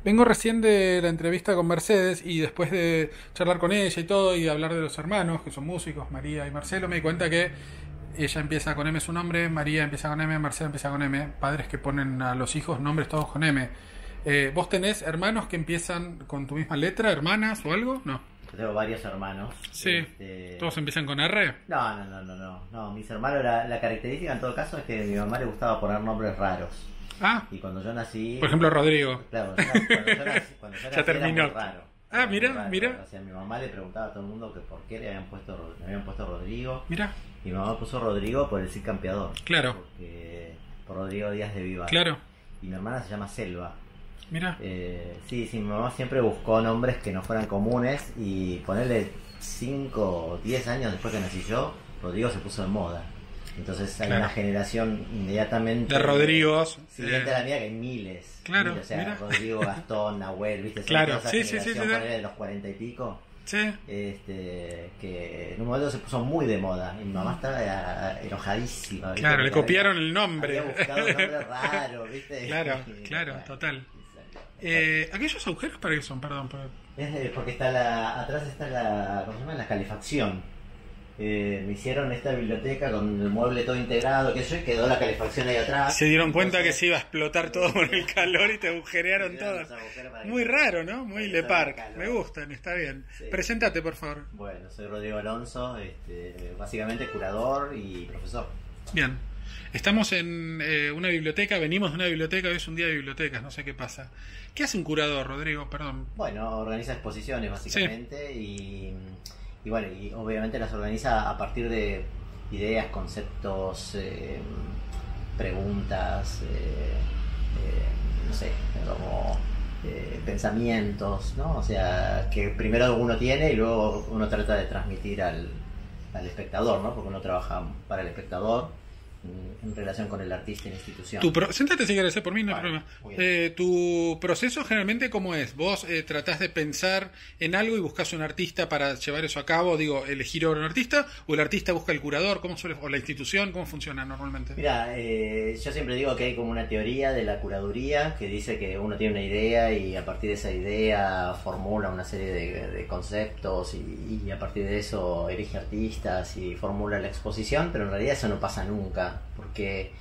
Vengo recién de la entrevista con Mercedes y después de charlar con ella y todo y hablar de los hermanos, que son músicos, María y Marcelo, me di cuenta que ella empieza con M su nombre, María empieza con M, Marcelo empieza con M, padres que ponen a los hijos nombres todos con M. ¿Vos tenés hermanos que empiezan con tu misma letra, hermanas o algo? No. Yo tengo varios hermanos. Sí. ¿Todos empiezan con R? No, mis hermanos, la característica en todo caso es que a mi mamá le gustaba poner nombres raros. Ah, Y cuando yo nací... por ejemplo Rodrigo. Claro, cuando yo nací Ya terminó. era muy raro. Ah, Era muy mira, raro. mira. O sea, mi mamá le preguntaba a todo el mundo que por qué le habían puesto Rodrigo. Mira, Mi mamá puso Rodrigo por el Cid Campeador. claro, Porque, por Rodrigo Díaz de Vivar. claro, Y mi hermana se llama Selva. mira. Sí, mi mamá siempre buscó nombres que no fueran comunes y ponerle 5 o 10 años después que nací yo, Rodrigo se puso de moda. Entonces hay Claro. una generación inmediatamente De Rodrigos. siguiente a la mía que hay miles. Claro, Miles, o sea, mira. Rodrigo, Gastón, Nahuel, ¿viste? Son Claro, toda esa sí, sí, sí, generación, sí, sí. ponele de los 40 y pico. Sí. Que en un momento se puso muy de moda y mi mamá estaba enojadísima. ¿viste? Claro, le Porque copiaron el había nombre. buscado un nombre raro, ¿viste? Claro, Y, claro, bueno, total. y salió. ¿Aquellos agujeros para qué son? Perdón. Es porque atrás está ¿cómo se llama? La calefacción. Me hicieron esta biblioteca con el mueble todo integrado, que y quedó la calefacción ahí atrás. Se dieron cuenta que Entonces, se iba a explotar todo por el calor y te agujerearon hicieron todas. los agujeros para que- Muy raro, ¿no? Muy para que Le salga Parc. calor. Me gustan, está bien. Sí. Preséntate, por favor. Bueno, soy Rodrigo Alonso, básicamente curador y profesor. Bien. Estamos en una biblioteca, venimos de una biblioteca, hoy es un día de bibliotecas, no sé qué pasa. ¿Qué hace un curador, Rodrigo? Perdón. Bueno, organiza exposiciones básicamente y bueno, y obviamente las organiza a partir de ideas, conceptos, preguntas, no sé, como pensamientos, ¿no? O sea, que primero uno tiene y luego uno trata de transmitir al espectador, ¿no? Porque uno trabaja para el espectador en relación con el artista y la institución. Siéntate si querés, por mí no hay Vale, problema. muy bien. Tu proceso generalmente, ¿cómo es? ¿Vos tratás de pensar en algo y buscas un artista para llevar eso a cabo? Digo, ¿elegir ahora un artista? ¿O el artista busca el curador? ¿O la institución? ¿Cómo funciona normalmente? Mira, yo siempre digo que hay como una teoría de la curaduría que dice que uno tiene una idea y a partir de esa idea formula una serie de conceptos y a partir de eso elige artistas y formula la exposición, pero en realidad eso no pasa nunca, porque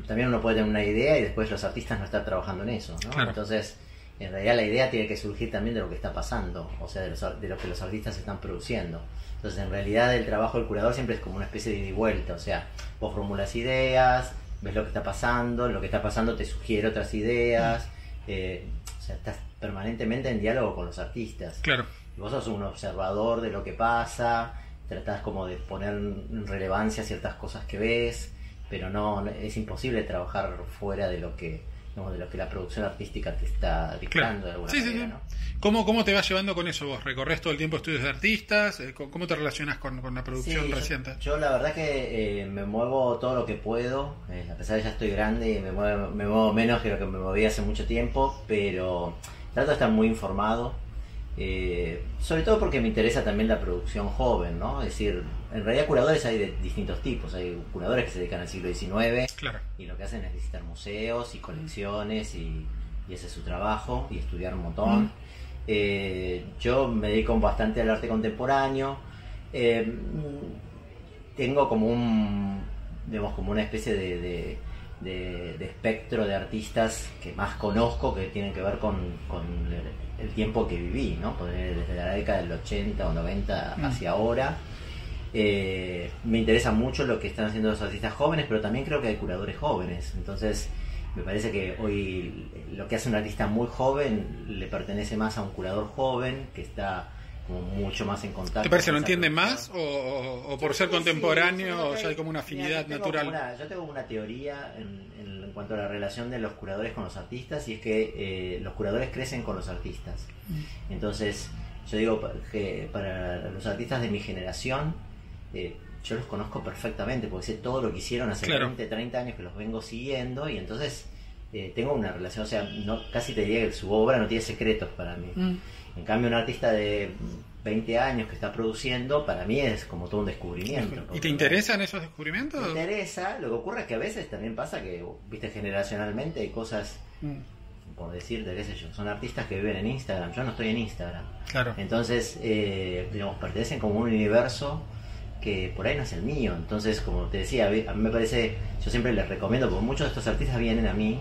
también uno puede tener una idea y después los artistas no están trabajando en eso, ¿no? Claro. Entonces, en realidad la idea tiene que surgir también de lo que está pasando, o sea, de lo que los artistas están produciendo. Entonces, en realidad el trabajo del curador siempre es como una especie de ida y vuelta, o sea, vos formulas ideas, ves lo que está pasando, lo que está pasando te sugiere otras ideas, o sea, estás permanentemente en diálogo con los artistas. Claro. Y vos sos un observador de lo que pasa, tratás como de poner en relevancia ciertas cosas que ves, pero no es imposible trabajar fuera de lo que, digamos, de lo que la producción artística te está dictando de alguna Sí, sí, manera, sí. ¿no? ¿Cómo te vas llevando con eso vos? ¿Recorres todo el tiempo estudios de artistas? ¿Cómo te relacionas con la producción Sí, reciente? yo la verdad que me muevo todo lo que puedo, a pesar de que ya estoy grande y me muevo menos que lo que me movía hace mucho tiempo, pero trato de estar muy informado, sobre todo porque me interesa también la producción joven, ¿no? Es decir, en realidad curadores hay de distintos tipos, hay curadores que se dedican al siglo XIX Claro. y lo que hacen es visitar museos y colecciones y ese es su trabajo y estudiar un montón. Yo me dedico bastante al arte contemporáneo. Tengo como digamos, como una especie de espectro de artistas que más conozco que tienen que ver con el tiempo que viví, ¿no? Desde la década del 80 o 90 hacia ahora. Me interesa mucho lo que están haciendo los artistas jóvenes, pero también creo que hay curadores jóvenes. Entonces, me parece que hoy lo que hace un artista muy joven le pertenece más a un curador joven que está como mucho más en contacto. ¿Te parece con lo esa entiende producción. más? ¿O por Yo ser creo que contemporáneo sí, o ya hay como una afinidad mira, natural? yo tengo una teoría en cuanto a la relación de los curadores con los artistas y es que los curadores crecen con los artistas. Entonces, yo digo que para los artistas de mi generación, yo los conozco perfectamente porque sé todo lo que hicieron hace Claro. 20, 30 años que los vengo siguiendo y entonces tengo una relación, o sea, casi te diría que su obra no tiene secretos para mí. En cambio, un artista de 20 años que está produciendo, para mí es como todo un descubrimiento. ¿Y te interesan esos descubrimientos? Me interesa, lo que ocurre es que a veces también pasa que, viste, generacionalmente hay cosas por decirte, qué sé yo, son artistas que viven en Instagram. Yo no estoy en Instagram. Claro. Entonces, digamos, pertenecen como un universo que por ahí no es el mío. Entonces, como te decía, a mí me parece, yo siempre les recomiendo, porque muchos de estos artistas vienen a mí,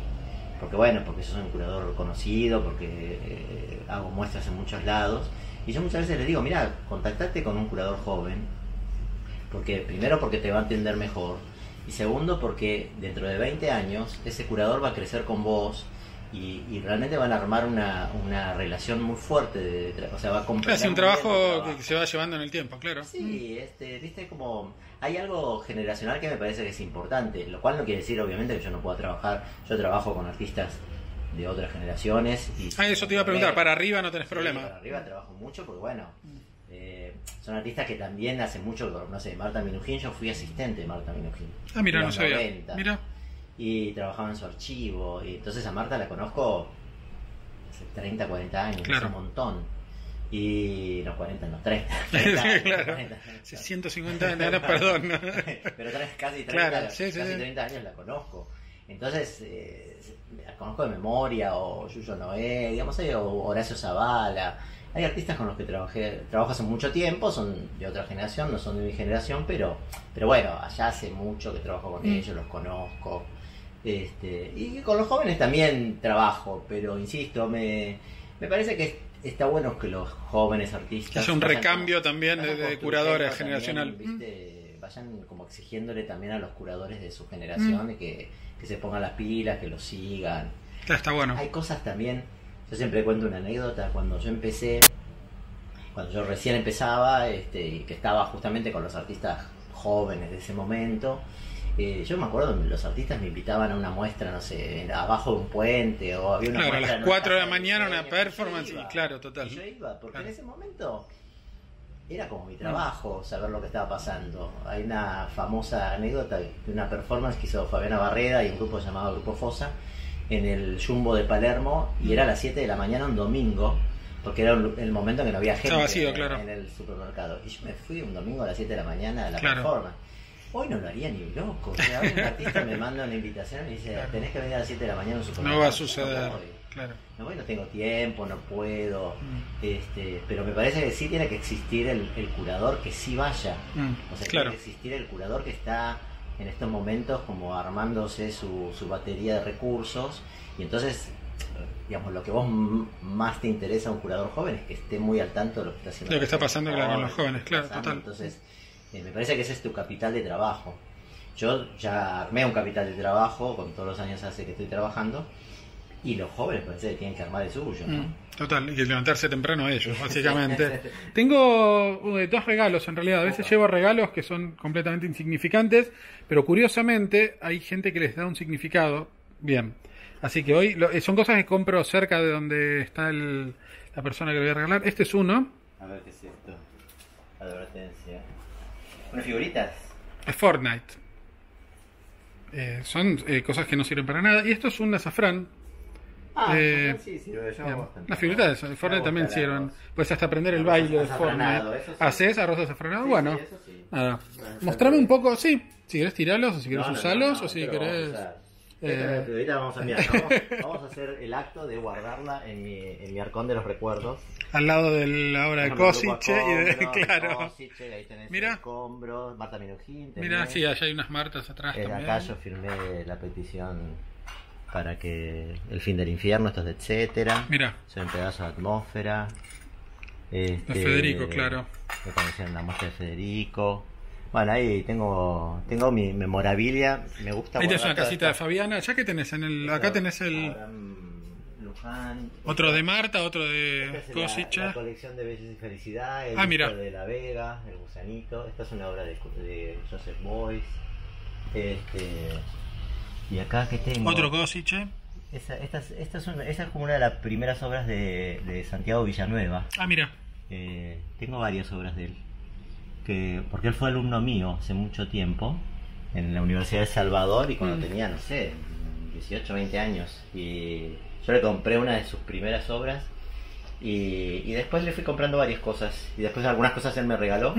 porque bueno, porque yo soy un curador conocido, porque hago muestras en muchos lados, y yo muchas veces les digo, mira, contactate con un curador joven, porque primero porque te va a entender mejor, y segundo porque dentro de 20 años ese curador va a crecer con vos, y realmente van a armar una relación muy fuerte, o sea, va a comprender. Es un trabajo que se va llevando en el tiempo, claro. Sí, viste, como hay algo generacional que me parece que es importante, lo cual no quiere decir obviamente que yo no pueda trabajar. Yo trabajo con artistas de otras generaciones y eso te iba a preguntar, para arriba no tenés problema. Para arriba trabajo mucho porque bueno, son artistas que también hace mucho, no sé, Marta Minujín, yo fui asistente de Marta Minujín. Ah, mira, no sabía. Mira. Y trabajaba en su archivo, y entonces a Marta la conozco hace 30, 40 años, claro. Es un montón. Y no, 40, no, 30. Sí, claro. 40. 150 años, perdón. Pero casi 30, claro, casi 30 años la conozco. Entonces, la conozco de memoria, o Yuyo Noé, digamos, o Horacio Zavala. Hay artistas con los que trabajo hace mucho tiempo, son de otra generación, no son de mi generación, pero bueno, allá hace mucho que trabajo con ellos, los conozco. Y con los jóvenes también trabajo, pero insisto, me parece que está bueno que los jóvenes artistas... Es un recambio también de curadores generacional. ¿Viste? Vayan como exigiéndole también a los curadores de su generación que se pongan las pilas, que los sigan. Está bueno. Hay cosas también, yo siempre cuento una anécdota, cuando yo recién empezaba, y que estaba justamente con los artistas jóvenes de ese momento... yo me acuerdo, los artistas me invitaban a una muestra, no sé, abajo de un puente, o había una muestra... a las 4 de la mañana una performance, y claro, total. Y yo iba, porque en ese momento era como mi trabajo, saber lo que estaba pasando. Hay una famosa anécdota de una performance que hizo Fabiana Barreda y un grupo llamado Grupo Fosa en el Jumbo de Palermo, y era a las 7 de la mañana un domingo, porque era el momento en que no había gente vacío, claro. en el supermercado. Y yo me fui un domingo a las 7 de la mañana a la performance. Hoy no lo haría ni loco. O sea, hoy un artista me manda una invitación y dice, tenés que venir a las 7 de la mañana a un supermercado. No va a suceder. Claro. No voy, no tengo tiempo, no puedo. Pero me parece que sí tiene que existir el curador que sí vaya. O sea, tiene que existir el curador que está en estos momentos como armándose su batería de recursos. Y entonces, digamos, lo que vos más te interesa a un curador joven es que esté muy al tanto de lo que está haciendo. Lo que está pasando, claro, con los jóvenes, claro, total. Entonces, me parece que ese es tu capital de trabajo. Yo ya armé un capital de trabajo con todos los años hace que estoy trabajando, y los jóvenes parece que tienen que armar el suyo, ¿no? Total, y que levantarse temprano ellos, básicamente. Tengo 2 regalos, en realidad. A veces llevo regalos que son completamente insignificantes, pero curiosamente hay gente que les da un significado. Bien, así que hoy son cosas que compro cerca de donde está la persona que le voy a regalar. Este es uno. A ver qué es esto. Advertencia. ¿Unas figuritas? Es Fortnite. Son cosas que no sirven para nada. Y esto es un azafrán. Sí, sirve. Las figuritas de Fortnite también sirven. Puedes hasta aprender el baile de Fortnite. Sí. ¿Haces arroz azafranado? Sí, bueno, sí. Nada. Mostrame un poco, sí. Si querés tirarlos, o si querés usarlos, o si querés... Ahorita vamos a mirar, vamos a hacer el acto de guardarla en mi arcón de los recuerdos. Al lado de la obra de Cosiche claro. Cosiche, ahí tenés mira. Escombros, Marta Minujín. Mira, sí, allá hay unas Martas atrás también. Acá yo firmé la petición para que el fin del infierno, esto es de etcétera. Mira. Soy un pedazo de atmósfera. De Federico, claro. Me conocían la muestra de Federico. Bueno, ahí tengo mi memorabilia. Me gusta. Ahí tenés una casita de Fabiana. ¿Ya que tenés? Acá tenés el... Luján. Otro de Marta, otro de Cosicha. La colección de Belleza y Felicidad. El mira. de La Vega, El Gusanito. Esta es una obra de Joseph Beuys. Y acá que tengo... Otro Cosiche. Esta es como una de las primeras obras de Santiago Villanueva. Mira. Tengo varias obras de él. Porque él fue alumno mío hace mucho tiempo en la Universidad de Salvador, y cuando tenía, no sé, 18, 20 años, y yo le compré una de sus primeras obras, y después le fui comprando varias cosas, y después algunas cosas él me regaló.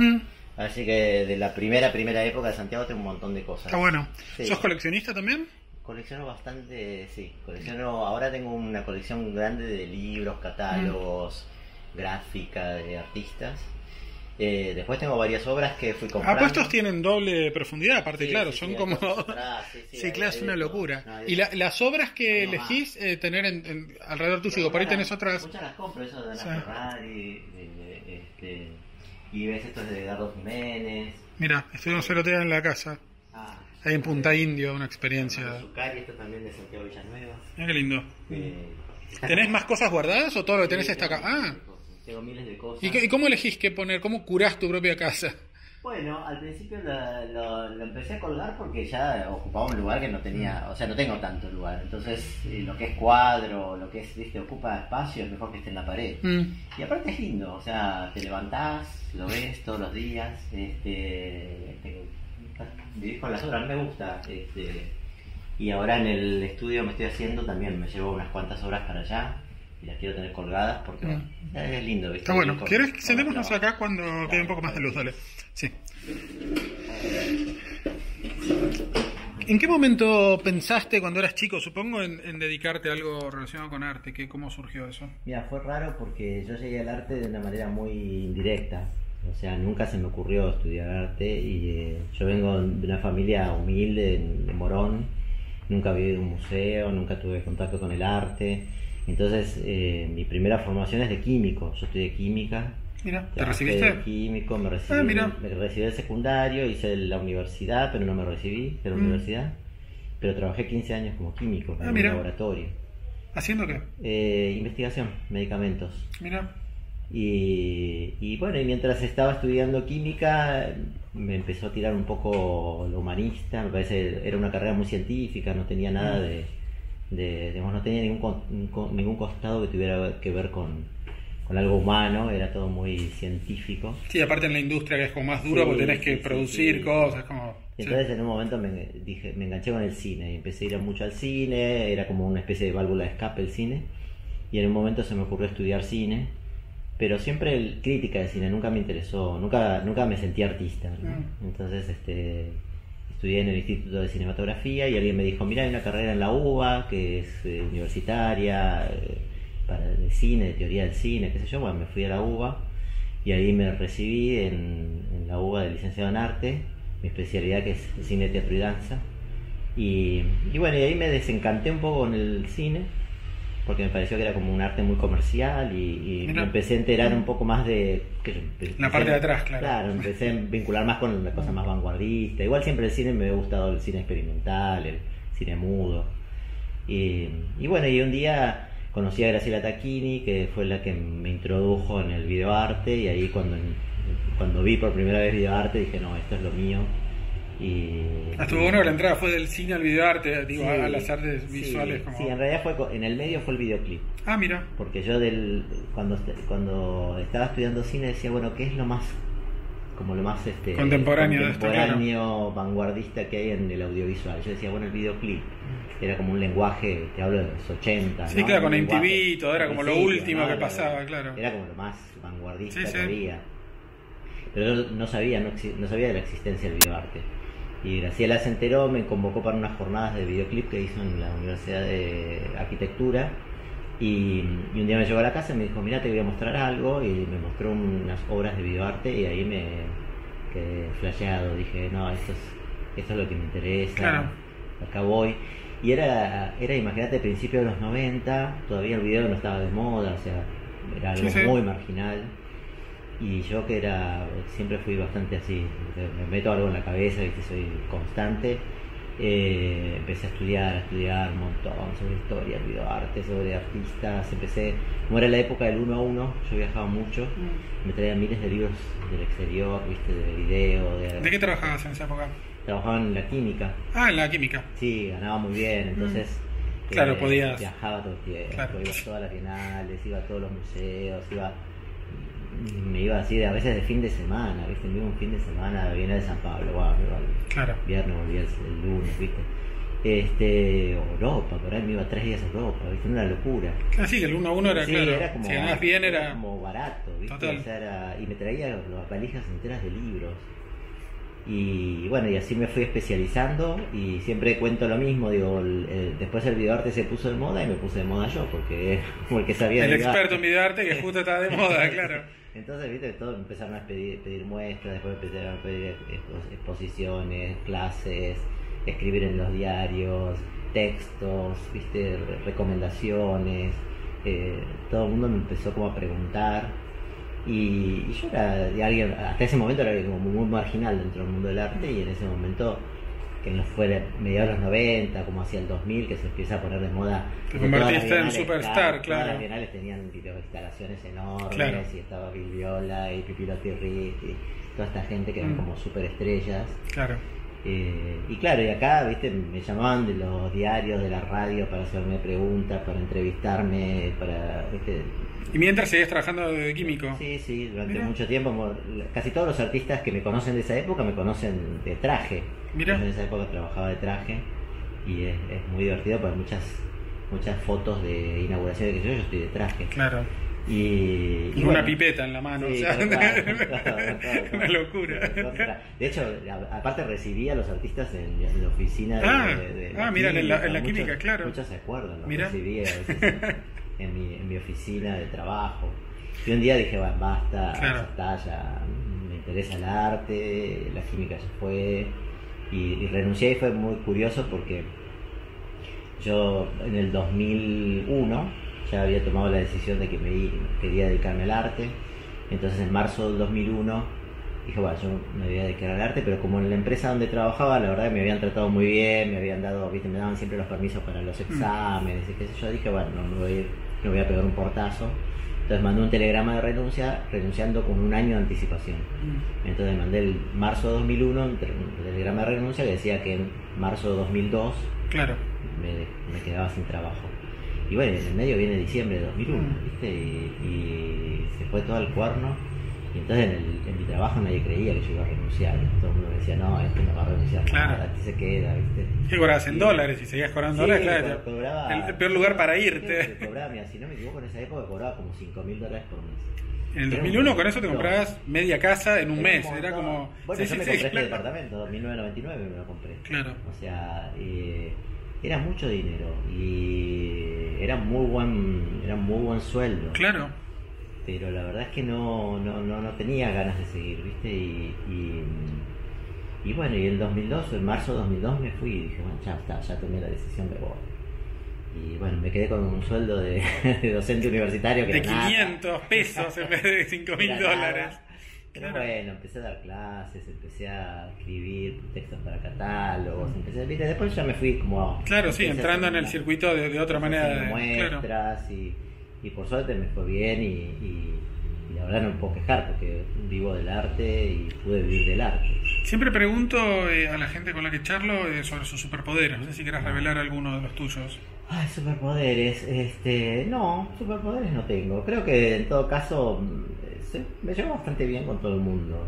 Así que de la primera época de Santiago tengo un montón de cosas. Está bueno. Sí. ¿Sos coleccionista también? Colecciono bastante, sí. Ahora tengo una colección grande de libros, catálogos, gráfica de artistas. Después tengo varias obras que fui comprando. Estos tienen doble profundidad, aparte, Sí, claro, sí, son sí, como... atrás, Sí, claro, es una locura. No, ¿Y las obras que algo más. elegís tener alrededor tuyo? Digo, por ahí tenés otras... Muchas las compro, eso de Ana Sí. Ferrari, y ves esto de Edgardo Jiménez. Mira, estuvimos el otro día en la casa, ahí en Punta Indio, una experiencia... Zuccari, esto también de Santiago Villanueva. Mira qué lindo. ¿Tenés más cosas guardadas o todo lo que tenés está acá? Tengo miles de cosas. ¿Y cómo elegís qué poner? ¿Cómo curás tu propia casa? Bueno, al principio lo empecé a colgar porque ya ocupaba un lugar que no tenía, o sea, no tengo tanto lugar. Entonces, lo que es cuadro, lo que es, viste, ocupa espacio, es mejor que esté en la pared. Y aparte es lindo, o sea, te levantás, lo ves todos los días, vivís con las obras, me gusta. Y ahora en el estudio me estoy haciendo también, me llevo unas cuantas obras para allá. Y las quiero tener colgadas porque es lindo, ¿viste? Está bueno. ¿Quieres que sentémonos acá cuando quede un poco más de luz? Dale. Sí. ¿En qué momento pensaste cuando eras chico, supongo, en dedicarte a algo relacionado con arte? ¿Cómo surgió eso? Mira, fue raro porque yo llegué al arte de una manera muy indirecta. O sea, nunca se me ocurrió estudiar arte y yo vengo de una familia humilde de Morón. Nunca viví en un museo, nunca tuve contacto con el arte. Entonces, mi primera formación es de químico. Yo estudié química. Mira, ¿te recibiste? De químico, me recibí del secundario, hice la universidad, pero no me recibí de la universidad. Pero trabajé 15 años como químico en un laboratorio. ¿Haciendo qué? Investigación, medicamentos. Mira. Y bueno, y mientras estaba estudiando química, me empezó a tirar un poco lo humanista. Me parece era una carrera muy científica, no tenía nada digamos, no tenía ningún costado que tuviera que ver con algo humano, era todo muy científico. Sí, aparte en la industria que es como más dura, porque tenés que producir cosas, como... Y entonces en un momento me enganché con el cine y empecé a ir mucho al cine, era como una especie de válvula de escape el cine, y en un momento se me ocurrió estudiar cine, pero siempre crítica de cine, nunca me interesó, nunca me sentí artista, ¿no? Entonces estudié en el Instituto de Cinematografía y alguien me dijo, mira, hay una carrera en la UBA que es universitaria, de cine, de teoría del cine, qué sé yo. Bueno, me fui a la UBA y ahí me recibí en la UBA de licenciado en arte, mi especialidad que es cine, teatro y danza. Y bueno, y ahí me desencanté un poco con el cine, porque me pareció que era como un arte muy comercial y me empecé a enterar un poco más de... la parte de atrás, claro. Claro, empecé a vincular más con la cosa más vanguardista. Igual siempre el cine me había gustado, el cine experimental, el cine mudo. Y bueno, y un día conocí a Graciela Tacchini, que fue la que me introdujo en el videoarte, y ahí cuando vi por primera vez videoarte dije, no, esto es lo mío. Estuvo bueno que la entrada fue del cine al videoarte, digo, a las artes visuales. Sí, en realidad en el medio fue el videoclip. Mira. Porque yo cuando estaba estudiando cine decía, bueno, ¿qué es lo más contemporáneo, vanguardista que hay en el audiovisual? Yo decía, bueno, el videoclip era como un lenguaje, te hablo de los 80. Sí, ¿no? Claro, con MTV, todo era como lo último que pasaba, claro. Era como lo más vanguardista que había. Pero yo no sabía de la existencia del videoarte. Y Graciela se enteró, me convocó para unas jornadas de videoclip que hizo en la Universidad de Arquitectura. Y un día me llegó a la casa y me dijo, mira, te voy a mostrar algo, y me mostró unas obras de videoarte y ahí me quedé flasheado. Dije, no, esto es lo que me interesa, claro. Acá voy. Y era imagínate, principios de los 90, todavía el video no estaba de moda, o sea, era algo muy marginal. Y yo siempre fui bastante así, me meto algo en la cabeza, ¿viste? Soy constante. Empecé a estudiar un montón sobre historia, videoarte, sobre artistas. Como era la época del 1 a 1, yo viajaba mucho, me traía miles de libros del exterior, ¿viste? De video. ¿De qué trabajabas en esa época? Trabajaba en la química. En la química. Sí, ganaba muy bien, entonces claro, podías. Viajaba todo el tiempo, claro. Iba a todas las bienales, iba a todos los museos, me iba así, a veces de fin de semana, ¿viste? Me iba un fin de semana a Bienal de San Pablo, claro. Viernes volvía el lunes, ¿viste? Europa, por ahí me iba 3 días a Europa, ¿viste? Una locura. Sí, que el 1 a 1 era, claro, era como, si ganabas bien era como barato, ¿viste? Total. O sea, y me traía las valijas enteras de libros. Y bueno, y así me fui especializando y siempre cuento lo mismo, digo, después el videoarte se puso de moda y me puse de moda yo, porque sabía el de experto en videoarte que justo estaba de moda, claro. Entonces, viste, todos empezaron a pedir muestras, después empezaron a pedir exposiciones, clases, escribir en los diarios, textos, viste, recomendaciones, todo el mundo me empezó como a preguntar. Y yo era de alguien, hasta ese momento era como muy marginal dentro del mundo del arte, y en ese momento, que no fue mediados de los 90, como hacia el 2000, que se empieza a poner de moda. Te convertiste en superstar, claro. Todas las bienales tenían videoinstalaciones enormes, claro. Y estaba Bill Viola y Pippi Lottie y toda esta gente que eran como superestrellas. Claro. Y claro, y acá, viste, me llamaban de los diarios, de la radio, para hacerme preguntas, para entrevistarme, para, viste. ¿Y mientras seguías trabajando de químico? Sí, durante mucho tiempo. Casi todos los artistas que me conocen de esa época me conocen de traje. Mira. En esa época trabajaba de traje y es muy divertido porque muchas fotos de inauguración de que yo estoy de traje. Claro. Y una bueno, pipeta en la mano, sí, o sea, claro. una locura. De hecho, aparte recibía a los artistas en la oficina de mira, en la muchos, química, claro. Muchos se acuerdan, los Mira. recibía a veces en mi oficina de trabajo. Y un día dije, bueno, basta, Claro. ya me interesa el arte, la química ya fue, y renuncié. Y fue muy curioso porque yo en el 2001 ya había tomado la decisión de que quería dedicarme al arte. Entonces en marzo del 2001 dije, bueno, yo me voy a dedicar al arte, pero como en la empresa donde trabajaba, la verdad que me habían tratado muy bien, me habían dado, viste, me daban siempre los permisos para los exámenes y qué sé yo, dije, bueno, no voy a pegar un portazo. Entonces mandé un telegrama de renunciando con un año de anticipación. Entonces mandé el marzo de 2001 un telegrama de renuncia que decía que en marzo de 2002 Claro. me quedaba sin trabajo. Y bueno, en el medio viene diciembre de 2001, ¿viste? Y se fue todo al cuerno. Y entonces en mi trabajo nadie creía que yo iba a renunciar. Todo el mundo me decía, no, no va a renunciar nada, aquí se queda, ¿viste? ¿Qué cobrabas en dólares? Y seguías cobrando dólares, claro. Cobraba, el peor lugar para irte. Cobraba, mira, si no me equivoco, en esa época cobraba como $5.000 por mes. En el 2001 con eso te comprabas media casa en un mes. Era como... Bueno, yo me compré este departamento, 1999 me lo compré. Claro. O sea, era mucho dinero y era muy buen sueldo. Claro. Pero la verdad es que no tenía ganas de seguir, ¿viste? Y bueno, y en 2002, en marzo de 2002 me fui y dije, bueno, ya está, ya tomé la decisión, me voy. Y bueno, me quedé con un sueldo de docente universitario que de era 500 pesos en vez de $5.000. Pero Claro. bueno, empecé a dar clases, empecé a escribir textos para catálogos, ¿viste? Después ya me fui como... Claro, sí, entrando en el circuito de otra manera. Muestras, claro. Y por suerte me fue bien y la verdad no me puedo quejar porque vivo del arte y pude vivir del arte. Siempre pregunto a la gente con la que charlo sobre sus superpoderes. No sé si quieras revelar alguno de los tuyos. Ay, superpoderes, no, superpoderes no tengo. Creo que en todo caso me llevo bastante bien con todo el mundo.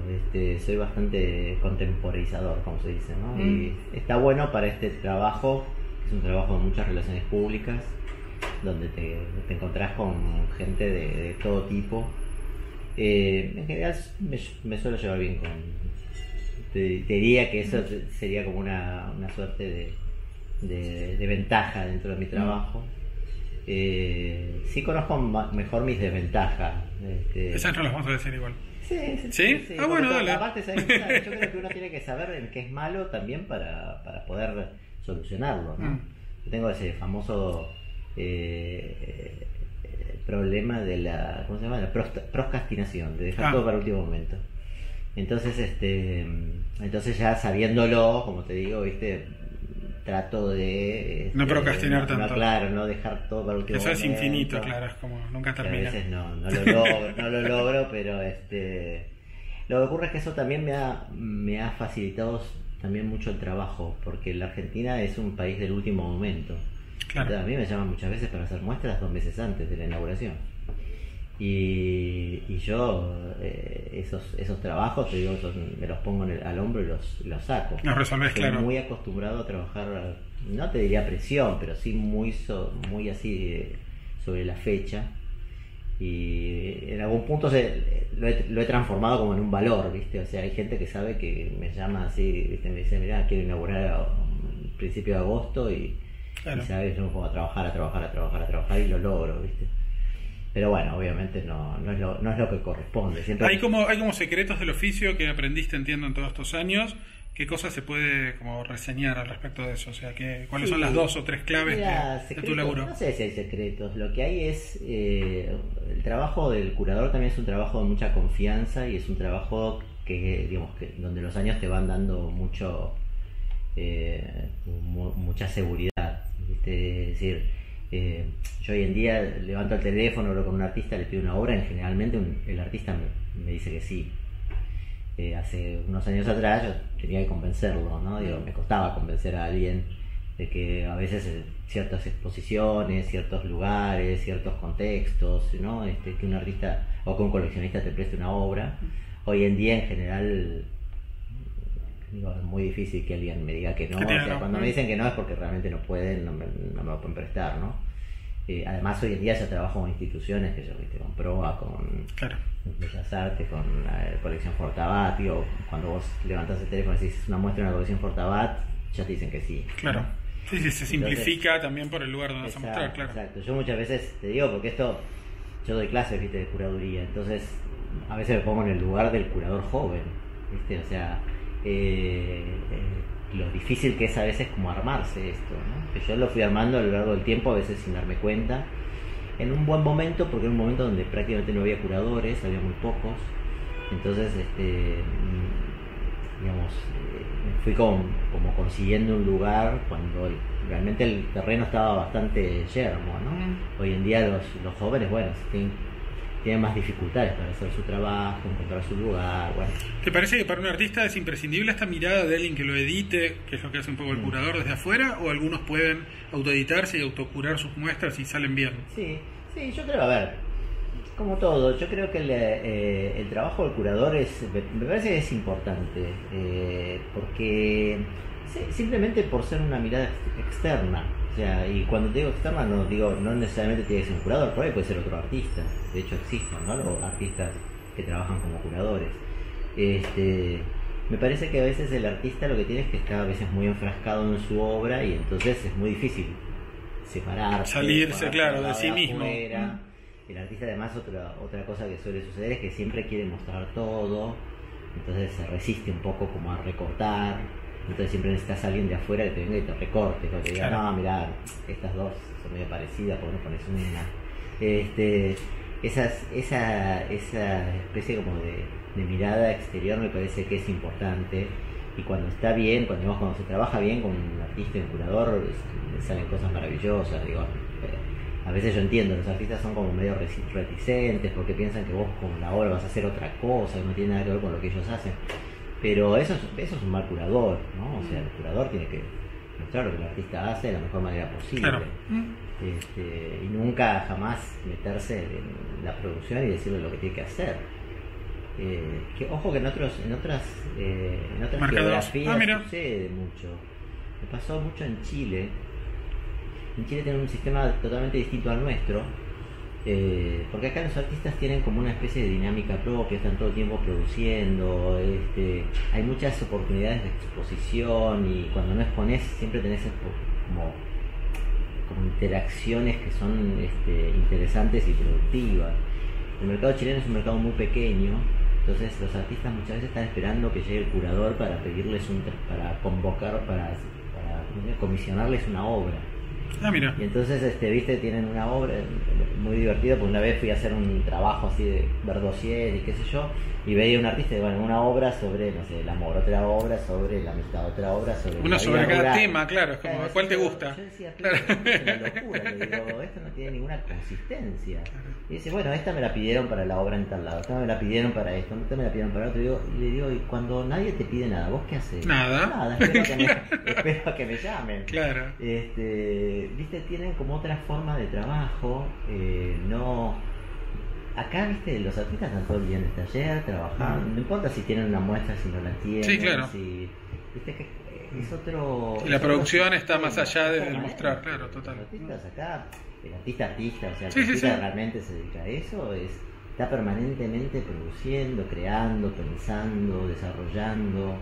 Soy bastante contemporizador, como se dice, ¿no? Y está bueno para este trabajo, que es un trabajo de muchas relaciones públicas, donde te encontrás con gente de todo tipo. En general me suelo llevar bien con... Te diría que eso sería como una suerte de ventaja dentro de mi trabajo. Sí conozco mejor mis desventajas. Esas no las vamos a decir igual. Sí. Ah, bueno, dale. Aparte, ¿sabes? Yo creo que uno tiene que saber en qué es malo también para poder solucionarlo, ¿no? Yo tengo ese famoso problema de la, ¿cómo se llama? La procrastinación, de dejar todo para el último momento. Entonces ya sabiéndolo, como te digo, ¿viste? Trato de... no procrastinar tanto. Claro, no dejar todo para el último momento. Eso es infinito, claro, es como nunca termina. A veces no lo logro, pero lo que ocurre es que eso también me ha facilitado también mucho el trabajo, porque la Argentina es un país del último momento. Claro. Entonces, a mí me llaman muchas veces para hacer muestras 2 meses antes de la inauguración. Y yo esos trabajos, te digo, me los pongo al hombro y los saco. Los resolvés, Estoy claro. muy acostumbrado a trabajar, no te diría presión, pero sí muy así sobre la fecha. Y en algún punto lo he transformado como en un valor, ¿viste? O sea, hay gente que sabe que me llama así, ¿viste? Me dice, mirá, quiero inaugurar a principio de agosto y sabes, yo me pongo a trabajar y lo logro, ¿viste? Pero bueno, obviamente no es lo que corresponde. Siempre hay como secretos del oficio que aprendiste, entiendo, en todos estos años. ¿Qué cosas se puede como reseñar al respecto de eso? O sea, ¿cuáles son las 2 o 3 claves de tu laburo? No sé si hay secretos. Lo que hay es... el trabajo del curador también es un trabajo de mucha confianza y es un trabajo que, digamos, que donde los años te van dando mucha seguridad, ¿viste? Es decir, yo hoy en día levanto el teléfono, hablo con un artista, le pido una obra y generalmente el artista me dice que sí. Hace unos años atrás yo tenía que convencerlo, ¿no? Digo, me costaba convencer a alguien de que a veces ciertas exposiciones, ciertos lugares, ciertos contextos, ¿no? Que un artista o que un coleccionista te preste una obra. Hoy en día en general digo, es muy difícil que alguien me diga que no. O sea, cuando me dicen que no es porque realmente no pueden, no me lo pueden prestar, ¿no? Además hoy en día ya trabajo con instituciones que yo, ¿viste? Con Proa, con Bellas Artes, con la colección Fortabat. Digo, cuando vos levantás el teléfono y decís una muestra en la colección Fortabat, ya te dicen que sí. Claro. ¿No? Sí, se simplifica también por el lugar donde vas a mostrar, claro. Exacto. Yo muchas veces te digo, porque yo doy clases, ¿viste? De curaduría, entonces a veces me pongo en el lugar del curador joven, ¿viste? O sea, lo difícil que es a veces como armarse esto, ¿no? Que yo lo fui armando a lo largo del tiempo, a veces sin darme cuenta, en un buen momento, porque en un momento donde prácticamente no había curadores, había muy pocos, entonces digamos, me fui como consiguiendo un lugar cuando realmente el terreno estaba bastante yermo, ¿no? Hoy en día los jóvenes, bueno, tienen más dificultades para hacer su trabajo, encontrar su lugar, bueno. ¿Te parece que para un artista es imprescindible esta mirada de alguien que lo edite, que es lo que hace un poco el curador desde afuera, o algunos pueden autoeditarse y autocurar sus muestras y salen bien? Sí, yo creo, a ver, como todo, yo creo que el trabajo del curador me parece que es importante, porque simplemente por ser una mirada externa. O sea, y cuando te digo externa no necesariamente tiene que ser un curador, por ahí puede ser otro artista. De hecho existen, ¿no? O artistas que trabajan como curadores. Me parece que a veces el artista lo que tiene es que está a veces muy enfrascado en su obra y entonces es muy difícil separarse, salirse, claro, de sí mismo. El artista además otra cosa que suele suceder es que siempre quiere mostrar todo, entonces se resiste un poco como a recortar. Entonces siempre necesitas a alguien de afuera que te venga y te recorte, que te diga, no, mirá, estas dos son medio parecidas, ¿por qué no pones una? Esa especie como de mirada exterior me parece que es importante, y cuando está bien, cuando se trabaja bien con un artista y un curador, salen cosas maravillosas. Digo, a veces yo entiendo, los artistas son como medio reticentes porque piensan que vos con la obra vas a hacer otra cosa, que no tiene nada que ver con lo que ellos hacen. Pero eso es un mal curador, ¿no? O sea, el curador tiene que mostrar lo que el artista hace de la mejor manera posible. Claro. Y nunca jamás meterse en la producción y decirle lo que tiene que hacer. Que ojo que en otras geografías sucede mucho. Me pasó mucho en Chile. En Chile tienen un sistema totalmente distinto al nuestro. Porque acá los artistas tienen como una especie de dinámica propia, están todo el tiempo produciendo, hay muchas oportunidades de exposición y cuando no expones siempre tenés como interacciones que son interesantes y productivas. El mercado chileno es un mercado muy pequeño, entonces los artistas muchas veces están esperando que llegue el curador para pedirles para comisionarles una obra. Mira. Y entonces, viste, tienen una obra muy divertida, porque una vez fui a hacer un trabajo así de ver dossier y qué sé yo, y veía un artista, bueno, una obra sobre, no sé, el amor, otra obra sobre la amistad, otra obra sobre una sobre cada rural. Tema, claro, es como, ¿cuál te gusta? Yo decía, pero es una locura, le digo, esto no tiene ninguna consistencia. Y dice, bueno, esta me la pidieron para la obra en tal lado, esta me la pidieron para esto, esta me la pidieron para otro, y le digo, y cuando nadie te pide nada, ¿vos qué haces? Nada, espero a que me llamen. Claro. Viste, tienen como otra forma de trabajo, no... Acá, viste, los artistas están todo el día en el taller, trabajando, no importa si tienen una muestra, si no la tienen, sí, claro. Viste que es otro... Y la producción está más allá de demostrar, claro, total. Los artistas acá el artista, o sea, el Sí, sí, artista sí. realmente se dedica a eso, está permanentemente produciendo, creando, pensando, desarrollando.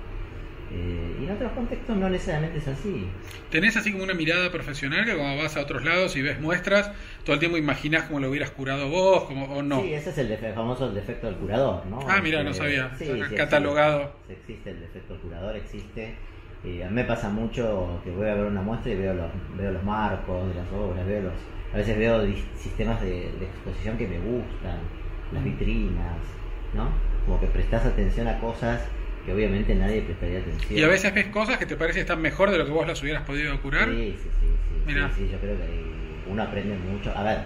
Y en otros contextos no necesariamente es así. ¿Tenés así como una mirada profesional que cuando vas a otros lados y ves muestras, todo el tiempo imaginás cómo lo hubieras curado vos, como, o no? Sí, ese es el famoso defecto del curador, ¿no? Ah, mira, no sabía. Sí, sí, Catalogado. existe el defecto del curador, existe. A mí me pasa mucho que voy a ver una muestra y veo los marcos de las obras, a veces veo sistemas de exposición que me gustan, las vitrinas, ¿no? Como que prestás atención a cosas que obviamente nadie prestaría atención. Y a veces ves cosas que te parece que están mejor de lo que vos las hubieras podido curar. Sí, Mirá. sí, yo creo que uno aprende mucho. A ver,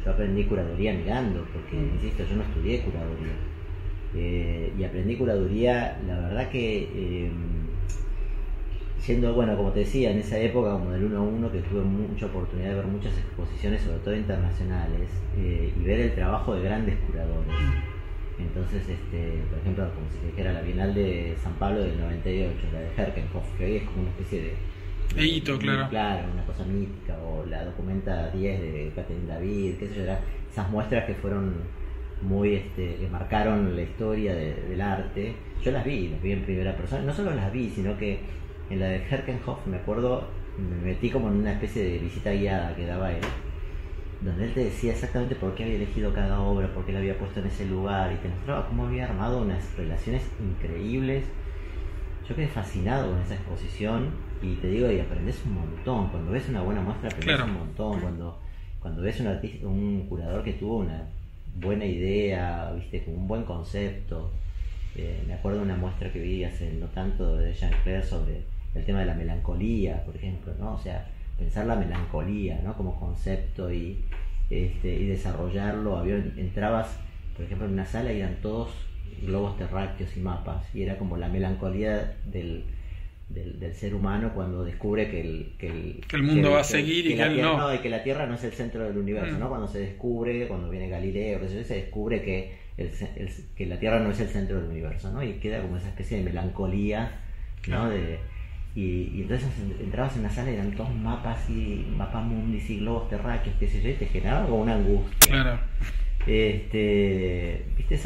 yo aprendí curaduría mirando, porque, insisto, yo no estudié curaduría. Y aprendí curaduría, la verdad que yendo, bueno, como te decía, en esa época como del 1 a 1, que tuve mucha oportunidad de ver muchas exposiciones, sobre todo internacionales, y ver el trabajo de grandes curadores. Entonces, por ejemplo, como si dijera la Bienal de San Pablo del 98, la de Herkenhoff, que hoy es como una especie de hito, claro. Claro, una cosa mítica, o la Documenta 10 de Catherine David, qué sé yo, esas muestras que fueron muy, que marcaron la historia del arte. Yo las vi en primera persona, no solo las vi, sino que en la de Herkenhoff, me acuerdo, me metí como en una especie de visita guiada que daba él, donde él te decía exactamente por qué había elegido cada obra, por qué la había puesto en ese lugar, y te mostraba cómo había armado unas relaciones increíbles. Yo quedé fascinado con esa exposición, y te digo, y aprendes un montón. Cuando ves una buena muestra aprendes Claro. un montón. Cuando ves un curador que tuvo una buena idea, viste, con un buen concepto. Me acuerdo de una muestra que vi hace no tanto de Jean Claire sobre el tema de la melancolía, por ejemplo, ¿no? O sea, pensar la melancolía, ¿no? Como concepto y desarrollarlo. Entrabas, por ejemplo, en una sala y eran todos globos terráqueos y mapas, y era como la melancolía del ser humano cuando descubre que el mundo va a seguir y que él no. Y que la Tierra no es el centro del universo, ¿no? Cuando se descubre, cuando viene Galileo, se descubre que la Tierra no es el centro del universo, ¿no? Y queda como esa especie de melancolía, ¿no? Y entonces entrabas en la sala y eran todos mapas mundis y globos terráqueos, qué sé yo, y te generaba como una angustia. Claro. Viste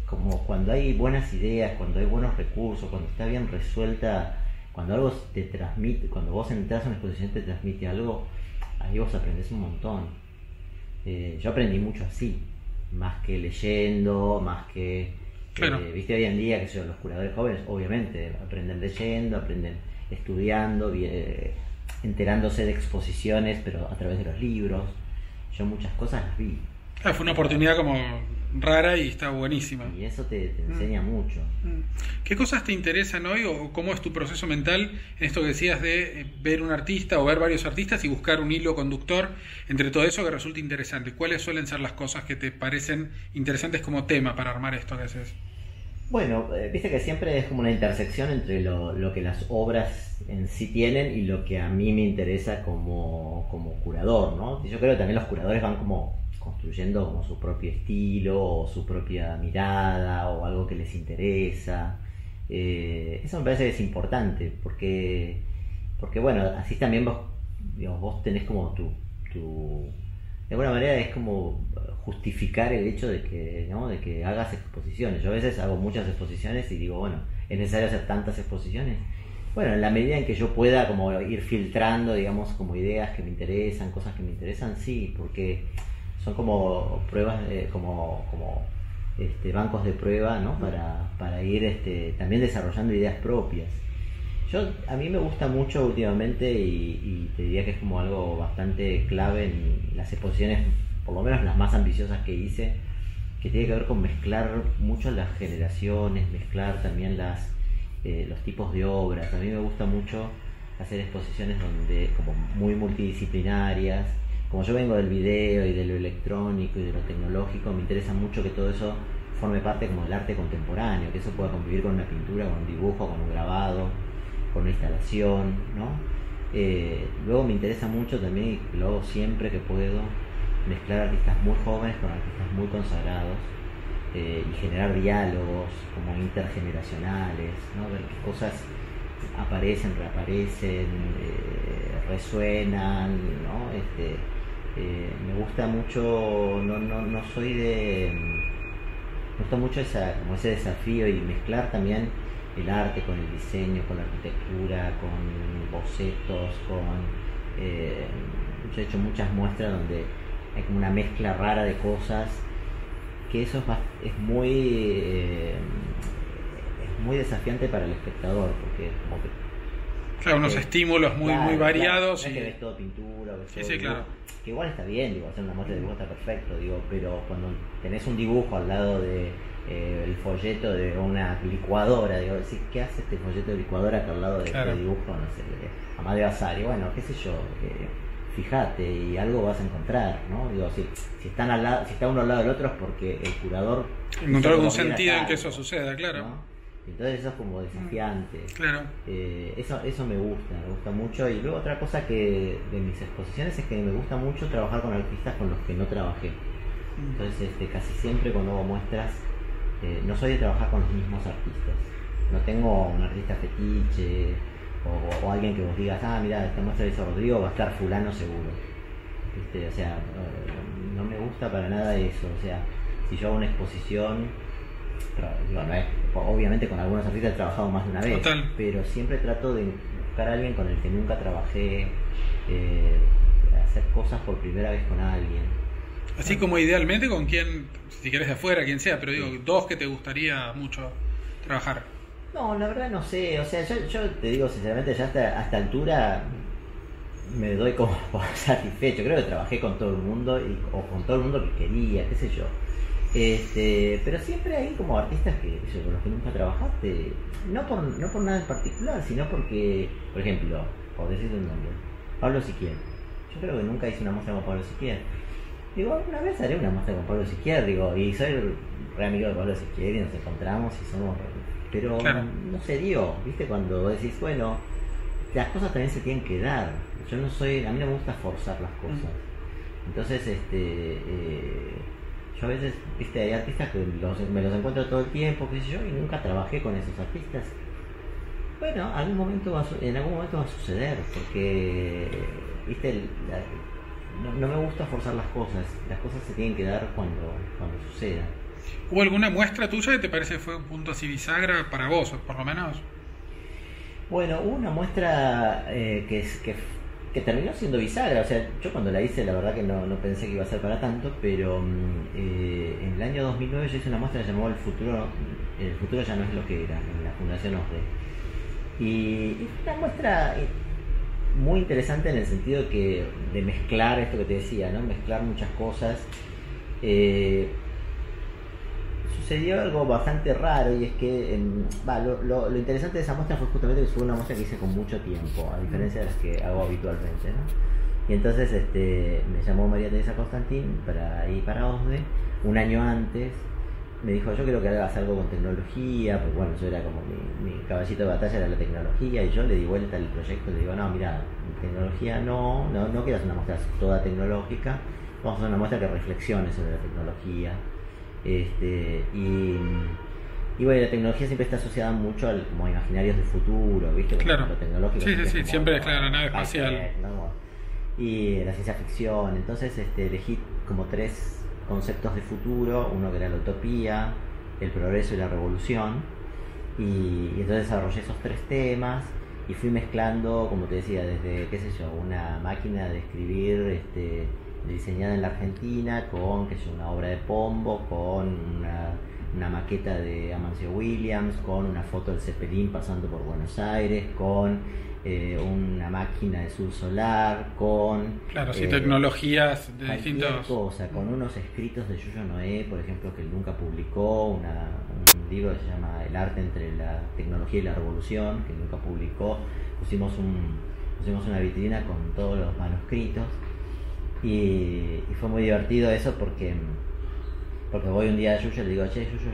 como cuando hay buenas ideas, cuando hay buenos recursos, cuando está bien resuelta, cuando algo te transmite, cuando vos entras a una exposición te transmite algo, ahí vos aprendés un montón. Yo aprendí mucho así, más que leyendo, más que... Claro. Viste, hoy en día, que son los curadores jóvenes, obviamente, aprenden leyendo, aprenden estudiando, enterándose de exposiciones, pero a través de los libros. Yo muchas cosas las vi. Fue una oportunidad como rara y está buenísima. Y eso te enseña mucho. ¿Qué cosas te interesan hoy o cómo es tu proceso mental en esto que decías de ver un artista o ver varios artistas y buscar un hilo conductor entre todo eso que resulte interesante? ¿Cuáles suelen ser las cosas que te parecen interesantes como tema para armar esto que haces? Bueno, viste que siempre es como una intersección entre lo que las obras en sí tienen y lo que a mí me interesa como curador, ¿no? Y yo creo que también los curadores van como construyendo como su propio estilo o su propia mirada o algo que les interesa. Eso me parece que es importante porque bueno, así también vos tenés como tu de alguna manera es como justificar el hecho de que hagas exposiciones. Yo a veces hago muchas exposiciones y digo, bueno, ¿es necesario hacer tantas exposiciones? Bueno, en la medida en que yo pueda como ir filtrando, digamos, como ideas que me interesan, cosas que me interesan, sí, porque son como pruebas, bancos de prueba, ¿no? Para ir también desarrollando ideas propias. A mí me gusta mucho últimamente y te diría que es como algo bastante clave en las exposiciones, por lo menos las más ambiciosas que hice, que tiene que ver con mezclar mucho las generaciones, mezclar también los tipos de obras. A mí me gusta mucho hacer exposiciones donde como muy multidisciplinarias. Como yo vengo del video y de lo electrónico y de lo tecnológico, me interesa mucho que todo eso forme parte como del arte contemporáneo, que eso pueda convivir con una pintura, con un dibujo, con un grabado, con una instalación, ¿no? Luego me interesa mucho también, y lo hago siempre que puedo, mezclar artistas muy jóvenes con artistas muy consagrados y generar diálogos como intergeneracionales, ¿no? Ver qué cosas aparecen, reaparecen, resuenan, ¿no? Me gusta mucho, no soy de... Me gusta mucho como ese desafío y mezclar también el arte con el diseño, con la arquitectura, con bocetos, yo he hecho muchas muestras donde hay como una mezcla rara de cosas, que eso es muy desafiante para el espectador, porque como que claro, unos estímulos muy variados. Claro, no es que ves todo pintura, ves todo sí, dibujo, claro. que igual está bien, digo, hacer una muestra de dibujo está perfecto, digo, pero cuando tenés un dibujo al lado de el folleto de una licuadora, digo, decís, ¿qué hace este folleto de licuadora acá al lado de este dibujo? No sé, Amadeo Azari, bueno, qué sé yo, fíjate y algo vas a encontrar, ¿no? Digo, si están si está uno al lado del otro es porque el curador encontrar algún sentido en que eso suceda, claro, ¿no? Entonces eso es como desafiante. Claro. Eso me gusta mucho. Y luego otra cosa que de mis exposiciones es que me gusta mucho trabajar con artistas con los que no trabajé. Entonces casi siempre cuando hago muestras no soy de trabajar con los mismos artistas. No tengo un artista fetiche o alguien que vos digas, mira, esta muestra de hizo Rodrigo, va a estar fulano seguro. ¿Viste? O sea, no me gusta para nada eso. O sea, si yo hago una exposición, obviamente con algunos artistas he trabajado más de una vez. Total. Pero siempre trato de buscar a alguien con el que nunca trabajé, hacer cosas por primera vez con alguien. Así como idealmente con quien, si querés de afuera, quien sea, pero digo, dos que te gustaría mucho trabajar. No, la verdad no sé, o sea, yo te digo sinceramente, ya hasta esta altura me doy como por satisfecho. Creo que trabajé con todo el mundo o con todo el mundo que quería, qué sé yo. Pero siempre hay como artistas con los que nunca trabajaste, no por nada en particular, sino porque, por ejemplo, por decir un nombre, Pablo Siquier. Yo creo que nunca hice una muestra con Pablo Siquier. Digo, alguna vez haré una muestra con Pablo Siquier, digo, y soy re amigo de Pablo Siquier y nos encontramos y somos... Pero claro, no se dio, ¿viste? Cuando decís, bueno, las cosas también se tienen que dar. A mí no me gusta forzar las cosas. Entonces, yo a veces, ¿viste? Hay artistas que me los encuentro todo el tiempo, qué sé yo, y nunca trabajé con esos artistas. Bueno, en algún momento va a suceder, porque, ¿viste? No me gusta forzar las cosas se tienen que dar cuando sucedan. ¿Hubo alguna muestra tuya que te parece fue un punto así bisagra para vos, por lo menos? Bueno, hubo una muestra que terminó siendo bisagra. O sea, yo cuando la hice la verdad que no pensé que iba a ser para tanto, pero en el año 2009 yo hice una muestra que se llamó El futuro ya no es lo que era, en la Fundación OSDE. Y fue una muestra muy interesante en el sentido de mezclar esto que te decía, ¿no? Mezclar muchas cosas. Sucedió algo bastante raro, y es que lo interesante de esa muestra fue justamente que fue una muestra que hice con mucho tiempo, a diferencia de las que hago habitualmente, ¿no? Y entonces me llamó María Teresa Constantín para ir para OSDE un año antes. Me dijo, yo quiero que hagas algo con tecnología, porque bueno, yo era como mi caballito de batalla era la tecnología, y yo le di vuelta al proyecto y le digo, no, mira, tecnología no quiero hacer una muestra toda tecnológica, vamos a hacer una muestra que reflexione sobre la tecnología. Y bueno, la tecnología siempre está asociada mucho como a imaginarios de futuro, ¿viste? Claro. Lo tecnológico Sí, siempre es claro, la nave espacial. ¿no? Y la ciencia ficción. Entonces elegí como 3 conceptos de futuro, uno que era la utopía, el progreso y la revolución, y entonces desarrollé esos 3 temas y fui mezclando, como te decía, desde, qué sé yo, una máquina de escribir diseñada en la Argentina con, qué sé yo, una obra de Pombo, con una maqueta de Amancio Williams, con una foto del Zeppelin pasando por Buenos Aires, con una máquina de sur solar, con... Claro, sí, tecnologías de distintos... cosa, con unos escritos de Yuyo Noé, por ejemplo, que él nunca publicó, un libro que se llama El arte entre la tecnología y la revolución, que nunca publicó. Pusimos una vitrina con todos los manuscritos, y fue muy divertido eso porque voy un día a Yuyo y le digo, che, Yuyo,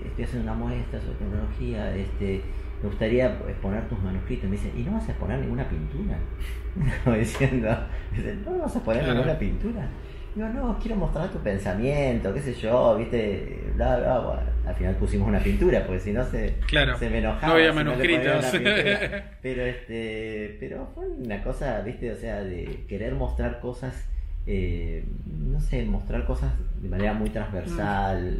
estoy haciendo una muestra sobre tecnología, me gustaría exponer tus manuscritos. Y me dice, ¿y no vas a exponer ninguna pintura? Como diciendo, ¿no vas a exponer ninguna pintura? Digo, no, quiero mostrar tu pensamiento, qué sé yo, viste, bla, bla, bla. Al final pusimos una pintura, porque si no se me enojaba. No había manuscritos. Pero fue una cosa, viste, o sea, de querer mostrar cosas no sé, mostrar cosas de manera muy transversal.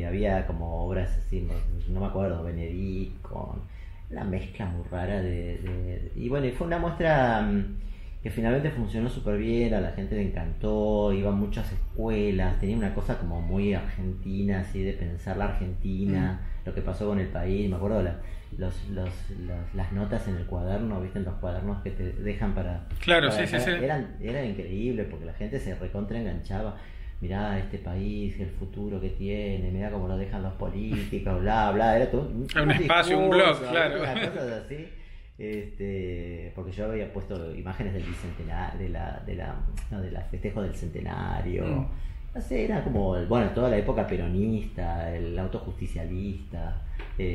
Había como obras así, no me acuerdo, Benedict, con una mezcla muy rara y bueno, y fue una muestra que finalmente funcionó súper bien, a la gente le encantó, iban muchas escuelas, tenía una cosa como muy argentina, así de pensar la Argentina, lo que pasó con el país. Me acuerdo las notas en el cuaderno, ¿viste? En los cuadernos que te dejan para... Claro, para sí. Eran increíbles porque la gente se recontra enganchaba. Mirá este país, el futuro que tiene, mirá cómo lo dejan los políticos, bla, bla. Era todo un espacio, un blog, claro. Cosas así. Porque yo había puesto imágenes del bicentenario, de la festejo del centenario. No sé, era como, bueno, toda la época peronista, el autojusticialista,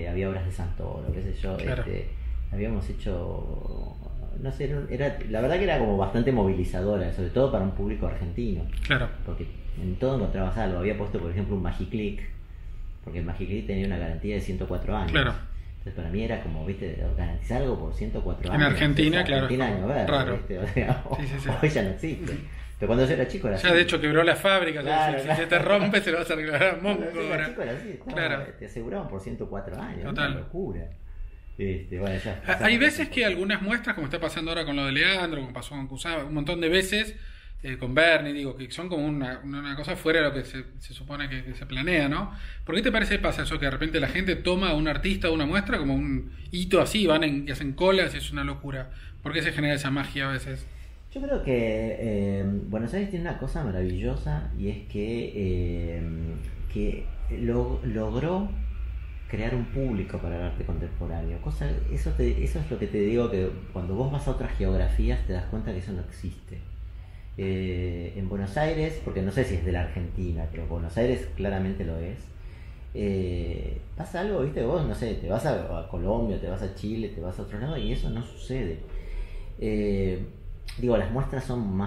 había obras de Santoro, qué sé yo. Claro. Habíamos hecho, no sé, la verdad que era como bastante movilizadora, sobre todo para un público argentino. Claro. Porque en todo encontrabas algo. Había puesto, por ejemplo, un Magiclick, porque el Magiclick tenía una garantía de 104 años. Claro. Entonces para mí era como, viste, garantizar algo por 104 años. En Argentina, claro. Argentina, año verde, raro. ¿viste? O sea, Sí. hoy ya no existe. Pero cuando yo era chico era así. Ya de hecho quebró la fábrica, Claro, si se te rompe se lo vas a arreglar a Mongo Cuando yo era ahora. chico era así, Claro. te aseguraban por 104 años. Total. Una locura. Bueno, Hay veces que algunas muestras, como está pasando ahora con lo de Leandro, como pasó con Kusama, un montón de veces, con Bernie, digo, que son como una cosa fuera de lo que se supone que se planea, ¿no? ¿Por qué te parece que pasa eso? Que de repente la gente toma a un artista o una muestra como un hito así, y hacen colas y es una locura. ¿Por qué se genera esa magia a veces? Yo creo que Buenos Aires tiene una cosa maravillosa y es que logró crear un público para el arte contemporáneo. Eso es lo que te digo, que cuando vos vas a otras geografías te das cuenta que eso no existe. En Buenos Aires, porque no sé si es de la Argentina, pero Buenos Aires claramente lo es. Pasa algo, viste, vos, no sé, te vas a Colombia, te vas a Chile, te vas a otro lado y eso no sucede. Digo, las muestras son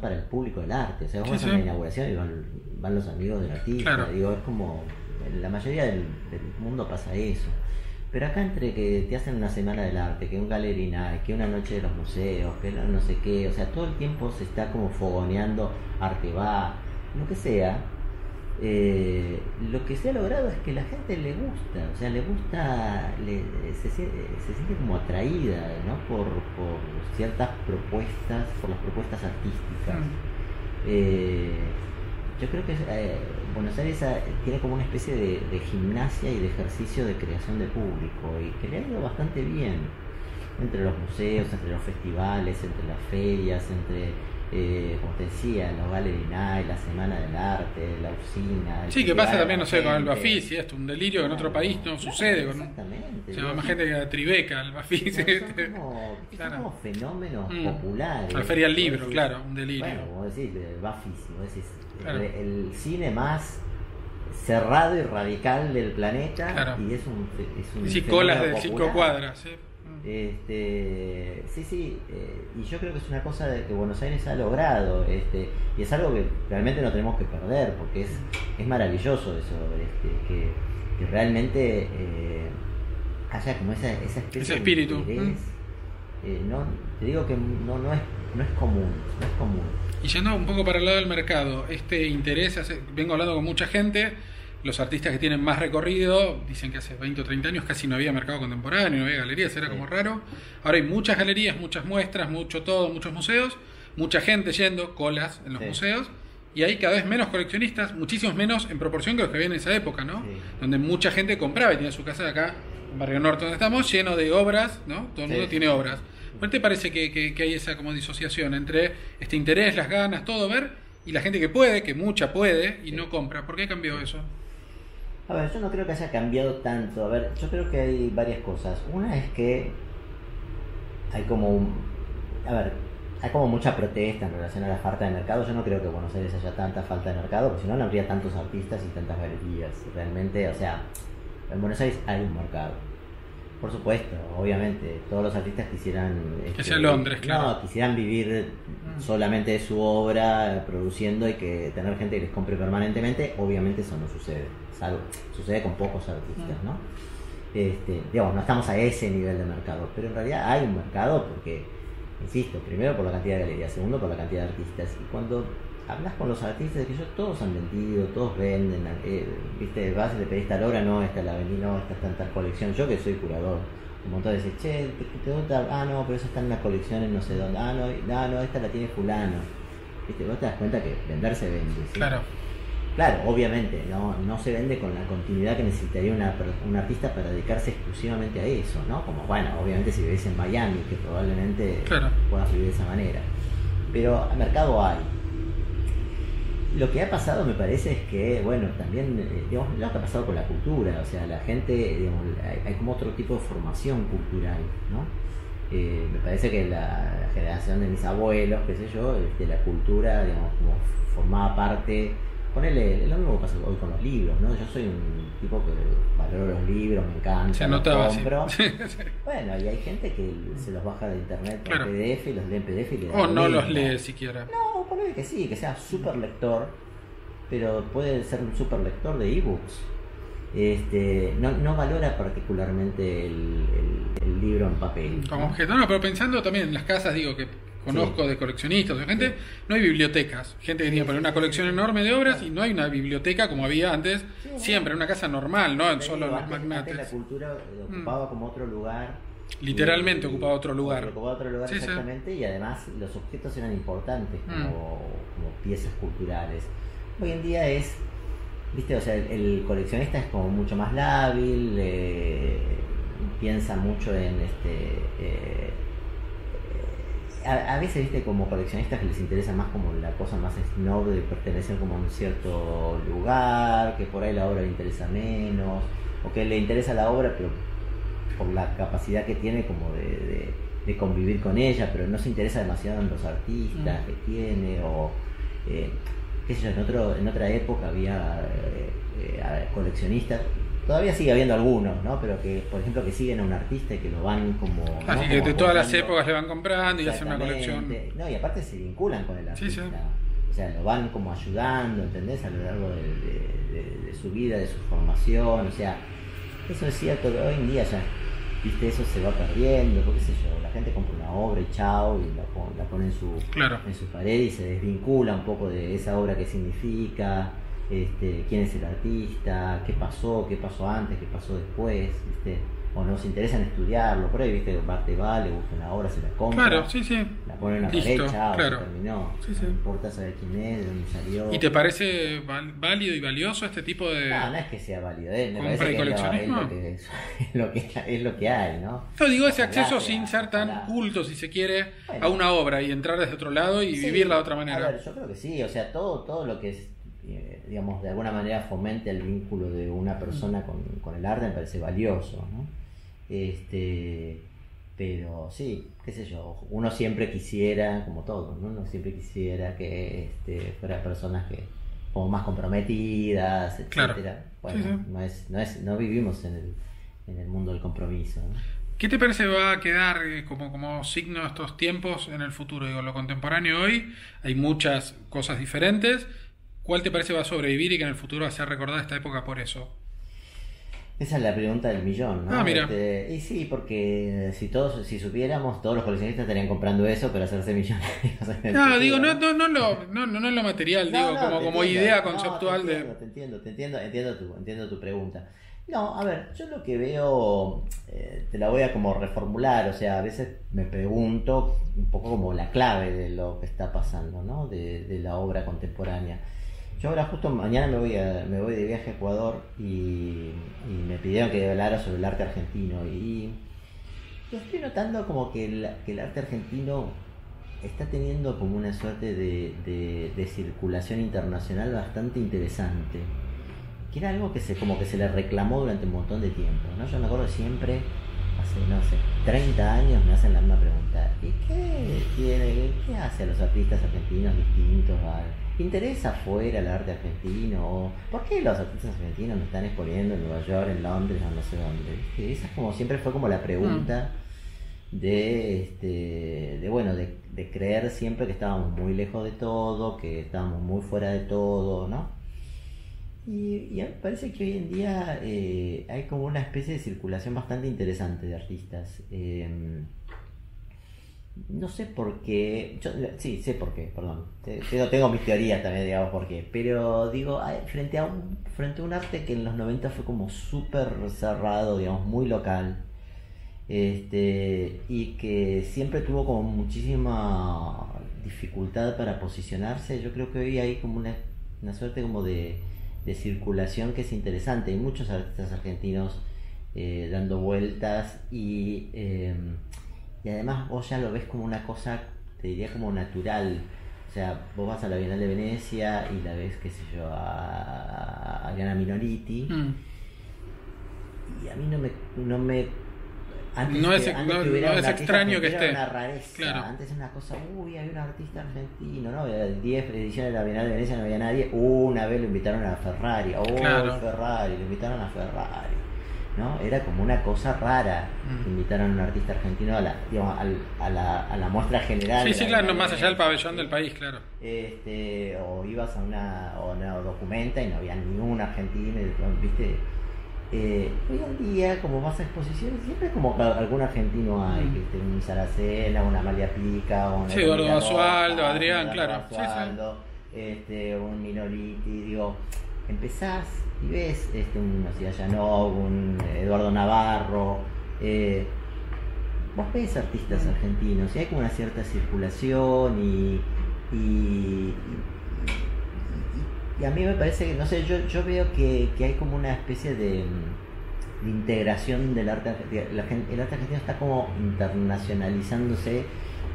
para el público del arte. O sea, vos vas a una inauguración y van los amigos del artista. Claro. Digo, es como, en la mayoría del mundo pasa eso. Pero acá entre que te hacen una semana del arte, que un Gallery Night, que una noche de los museos, que no sé qué, o sea, todo el tiempo se está como fogoneando Arte Va, lo que sea. Lo que se ha logrado es que la gente le gusta, o sea, le gusta, se siente como atraída, ¿no? por ciertas propuestas, por las propuestas artísticas. Yo creo que Buenos Aires tiene como una especie de gimnasia y de ejercicio de creación de público y que le ha ido bastante bien entre los museos, entre los festivales, entre las ferias, entre como te decía, los Gallery Night, la Semana del Arte, la usina. Sí, que pasa también, no sé, con el Bafisi, esto, un delirio que en otro país no sucede. Exactamente. Se llama más gente que la Tribeca, el Bafisi. Son como fenómenos populares. La Feria del Libro, claro, un delirio. Bueno, vos decís, el Bafisi, vos decís, claro. el cine más cerrado y radical del planeta, claro. Y es un sí, colas de 5 cuadras, ¿sí? Sí, y yo creo que es una cosa que Buenos Aires ha logrado, y es algo que realmente no tenemos que perder, porque es maravilloso eso, que realmente haya como esa especie ese espíritu. De interés. No, te digo que no es común. Y yendo un poco para el lado del mercado, este interés, vengo hablando con mucha gente. Los artistas que tienen más recorrido dicen que hace 20 o 30 años casi no había mercado contemporáneo, no había galerías, era como raro. Ahora hay muchas galerías, muchas muestras, muchos museos, mucha gente yendo, colas en los museos, y hay cada vez menos coleccionistas, muchísimos menos en proporción que los que había en esa época, ¿no? Sí. Donde mucha gente compraba y tenía su casa de acá, en Barrio Norte donde estamos, lleno de obras, ¿no? Todo el mundo tiene obras. ¿Cuál te parece que hay esa como disociación entre este interés, las ganas, todo ver, y la gente que puede, que mucha puede, y no compra? ¿Por qué cambió eso? A ver, yo no creo que haya cambiado tanto. A ver, yo creo que hay varias cosas. Una es que hay como mucha protesta en relación a la falta de mercado. Yo no creo que en Buenos Aires haya tanta falta de mercado, porque si no, no habría tantos artistas y tantas galerías. Realmente, o sea, en Buenos Aires hay un mercado. Por supuesto, obviamente, todos los artistas quisieran... que sea Londres, claro. No, quisieran vivir solamente de su obra, produciendo y que tener gente que les compre permanentemente. Obviamente eso no sucede. Sucede con pocos artistas, ¿no? Digamos, no estamos a ese nivel de mercado, pero en realidad hay un mercado porque insisto, primero por la cantidad de galerías, segundo por la cantidad de artistas. Y cuando hablas con los artistas, que ellos todos han vendido, todos venden, viste, vas y le pedís tal obra, no, esta la vendí, no, esta está en tal colección. Yo que soy curador, un montón de veces, che, te gusta, ah no, pero eso está en una colección en no sé dónde, ah no, esta la tiene fulano. Viste, vos te das cuenta que vender se vende, ¿sí? Claro, obviamente, no se vende con la continuidad que necesitaría un artista para dedicarse exclusivamente a eso, ¿no? Como, bueno, obviamente si vives en Miami, que probablemente puedas vivir de esa manera. Pero al mercado hay. Lo que ha pasado, me parece, es que, bueno, también, digamos, lo que ha pasado con la cultura, o sea, la gente, digamos, hay como otro tipo de formación cultural, ¿no? Me parece que la generación de mis abuelos, qué sé yo, la cultura, digamos, como formaba parte. Ponele, lo mismo que pasa hoy con los libros, ¿no? Yo soy un tipo que valoro los libros, me encanta, los compro. Bueno, y hay gente que se los baja de internet en PDF y los lee en PDF y le da o no los lee siquiera. No, ponele que sí, que sea súper lector, pero puede ser un súper lector de ebooks. No valora particularmente el libro en papel. Como objeto, no, pero pensando también en las casas, digo que conozco de coleccionistas, de gente, no hay bibliotecas, gente que tiene por una colección enorme de obras y no hay una biblioteca como había antes, siempre en una casa normal, no en solo los magnates. Antes la cultura ocupaba como otro lugar. Literalmente ocupaba otro lugar. Ocupaba otro lugar, exactamente, y además los objetos eran importantes como piezas culturales. Hoy en día es, viste, o sea, el coleccionista es como mucho más lábil, piensa mucho en a veces, viste, como coleccionistas que les interesa más como la cosa más snob de pertenecer como a un cierto lugar, que por ahí la obra le interesa menos, o que le interesa la obra pero por la capacidad que tiene como de convivir con ella, pero no se interesa demasiado en los artistas que tiene, o qué sé yo, en otra época había coleccionistas. Todavía sigue habiendo algunos, ¿no? Pero que, por ejemplo, que siguen a un artista y que lo van como... Así que de todas las épocas le van comprando y hacen una colección. No, y aparte se vinculan con el artista. O sea, lo van como ayudando, ¿entendés? A lo largo de su vida, de su formación. O sea, eso es cierto, hoy en día ya, viste, eso se va perdiendo, porque qué sé yo, la gente compra una obra y chao, y la pone en su pared y se desvincula un poco de esa obra que significa... quién es el artista, qué pasó antes, qué pasó después, ¿viste? O nos interesa en estudiarlo, por ahí, viste, parte va, le gusta una obra, se la compra, la pone en la pared, chao, se terminó, no importa saber quién es, de dónde salió. ¿Y te parece válido y valioso este tipo de no es que sea válido, me compra parece y coleccionismo? Es lo que hay, ¿no? No, digo ese acceso sin ser tan culto, si se quiere, a una obra y entrar desde otro lado y vivirla de otra manera. A ver, yo creo que sí, o sea, todo lo que es, digamos, de alguna manera fomente el vínculo de una persona con el arte me parece valioso, ¿no? Pero sí, qué sé yo, uno siempre quisiera, como todo, ¿no? Uno siempre quisiera que fueran personas que como más comprometidas, etcétera. Bueno, no vivimos en el mundo del compromiso, ¿no? ¿Qué te parece va a quedar como signo de estos tiempos en el futuro? Digo, lo contemporáneo hoy, hay muchas cosas diferentes. ¿Cuál te parece va a sobrevivir y que en el futuro va a ser recordada esta época por eso? Esa es la pregunta del millón, ¿no? Mira. Y sí, porque si supiéramos, todos los coleccionistas estarían comprando eso para hacerse millonarios. No, digo, no lo material, digo, como idea conceptual te entiendo tu pregunta. No, a ver, yo lo que veo, te la voy a como reformular, o sea, a veces me pregunto un poco como la clave de lo que está pasando, ¿no? De la obra contemporánea. Yo ahora justo mañana me voy de viaje a Ecuador y me pidieron que hablara sobre el arte argentino y yo estoy notando como que el arte argentino está teniendo como una suerte de circulación internacional bastante interesante, que era algo que se le reclamó durante un montón de tiempo, ¿no? Yo me acuerdo siempre, hace, no sé, 30 años me hacen la misma pregunta: ¿y qué hace a los artistas argentinos distintos ¿interesa afuera el arte argentino? ¿Por qué los artistas argentinos me están exponiendo en Nueva York, en Londres, o no sé dónde? Esa como siempre fue como la pregunta de creer siempre que estábamos muy lejos de todo, que estábamos muy fuera de todo, ¿no? Y a mí me parece que hoy en día hay como una especie de circulación bastante interesante de artistas. No sé por qué, sí, sé por qué, perdón. Tengo mis teorías también, digamos, por qué. Pero digo, frente a un arte que en los 90 fue como súper cerrado, digamos, muy local, y que siempre tuvo como muchísima dificultad para posicionarse. Yo creo que hoy hay como una suerte como de circulación que es interesante. Hay muchos artistas argentinos dando vueltas y además vos ya lo ves como una cosa, te diría como natural. O sea, vos vas a la Bienal de Venecia y la ves, qué sé yo, a Adriana Minoriti, y a mí no me antes No es, que no, hubiera no un es artista extraño que argentino era esté. una rareza. Claro. Antes era una cosa, hay un artista argentino, ¿no? Había 10 ediciones de la Bienal de Venecia, no había nadie. Una vez lo invitaron a Ferrari, Claro. Ferrari, lo invitaron a Ferrari, ¿no? Era como una cosa rara que invitaron a un artista argentino digamos, a la muestra general. Sí, de sí, la claro, Bienal no de más allá del Venecia, pabellón del ¿sí? país, claro. O ibas a una documenta y no había ni un argentino, ¿viste? Hoy en día, como vas a exposiciones, siempre como que algún argentino hay, ¿viste? Un Saracena, una Amalia Pica, una Sí, Eduardo Camila Basualdo, Rojas, Adrián, Eduardo claro. Basualdo, un Minoriti, digo, empezás y ves un Osía Llanov, un Eduardo Navarro, vos ves artistas argentinos y hay como una cierta circulación y a mí me parece que, no sé, yo veo que hay como una especie de integración del arte argentino. El arte argentino está como internacionalizándose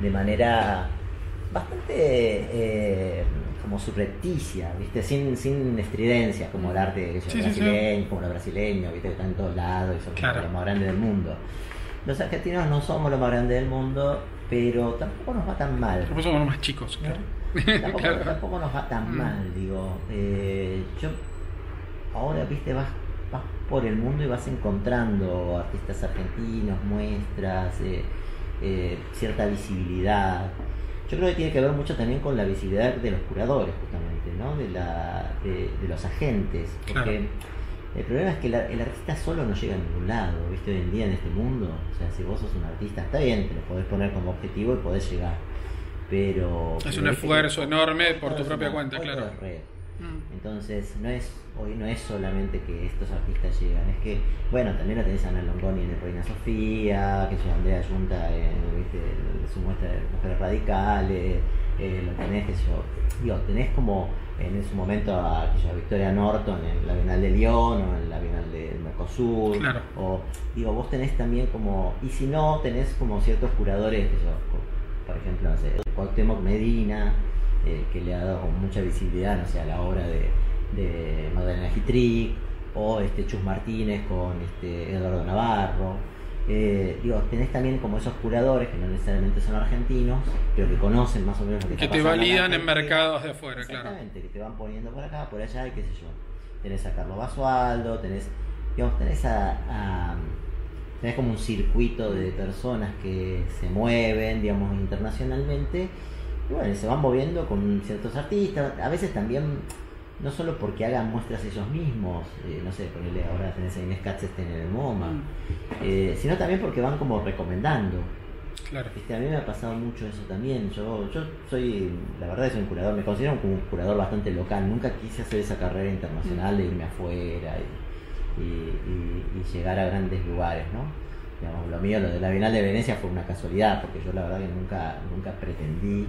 de manera bastante como subrepticia, ¿viste? Sin estridencia, como el arte brasileño, como los brasileños, ¿viste? Que están en todos lados y son como los más grandes del mundo. Los argentinos no somos los más grandes del mundo, pero tampoco nos va tan mal. Tampoco somos los más chicos, claro. Tampoco nos va tan mal, digo. Yo ahora, viste, vas por el mundo y vas encontrando artistas argentinos, muestras, cierta visibilidad. Yo creo que tiene que ver mucho también con la visibilidad de los curadores, justamente, ¿no? De los agentes, porque el problema es que el artista solo no llega a ningún lado, ¿viste? Hoy en día en este mundo, o sea, si vos sos un artista, está bien, te lo podés poner como objetivo y podés llegar, pero es un esfuerzo enorme por tu propia cuenta, claro. Entonces hoy no es solamente que estos artistas llegan, es que, bueno, también lo tenés a Ana Longoni en el Reina Sofía, que es Andrea Yunta en su muestra de mujeres radicales, lo tenés, tenés como en su momento a Victoria Norton en la Bienal de Lyon o en la Bienal del Mercosur, claro. O vos tenés también como, y si no, tenés como ciertos curadores, por ejemplo, no sé, Cuauhtémoc Medina, que le ha dado mucha visibilidad, no sé, a la obra de Magdalena Gitric, o Chus Martínez con Eduardo Navarro. Tenés también como esos curadores que no necesariamente son argentinos, pero que conocen más o menos lo que está pasando. Que te validan en mercados de afuera, claro. Exactamente, que te van poniendo por acá, por allá, y qué sé yo. Tenés a Carlos Basualdo, tenés como un circuito de personas que se mueven, digamos, internacionalmente, y bueno, se van moviendo con ciertos artistas, a veces también, no solo porque hagan muestras ellos mismos, no sé, ponele ahora tenés a Inés Katzenstein en el MoMA, sino también porque van como recomendando. Claro. A mí me ha pasado mucho eso también. Yo soy, la verdad, soy un curador, me considero como un curador bastante local, nunca quise hacer esa carrera internacional de irme afuera y llegar a grandes lugares, ¿no? Digamos, lo de la Bienal de Venecia fue una casualidad, porque yo la verdad que nunca pretendí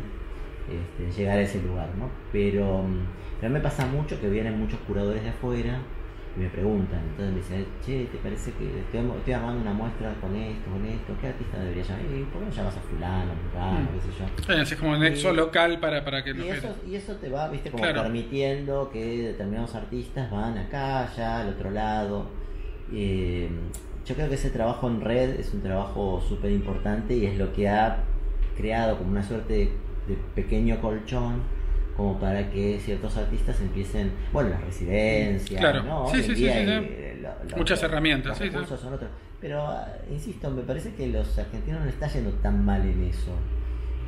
llegar a ese lugar, ¿no? Pero me pasa mucho que vienen muchos curadores de afuera y me preguntan, entonces me dicen, che, ¿te parece que estoy armando una muestra con esto? ¿Qué artista debería llamar? ¿Por qué no llamas a fulano, qué sé yo? Es como un nexo local para que y eso te va, viste, como permitiendo que determinados artistas van acá, allá, al otro lado. Yo creo que ese trabajo en red es un trabajo súper importante y es lo que ha creado como una suerte de pequeño colchón como para que ciertos artistas empiecen, bueno, las residencias, claro. ¿no? Sí. Muchas herramientas, los recursos son otros. Pero, insisto, me parece que los argentinos no les está yendo tan mal en eso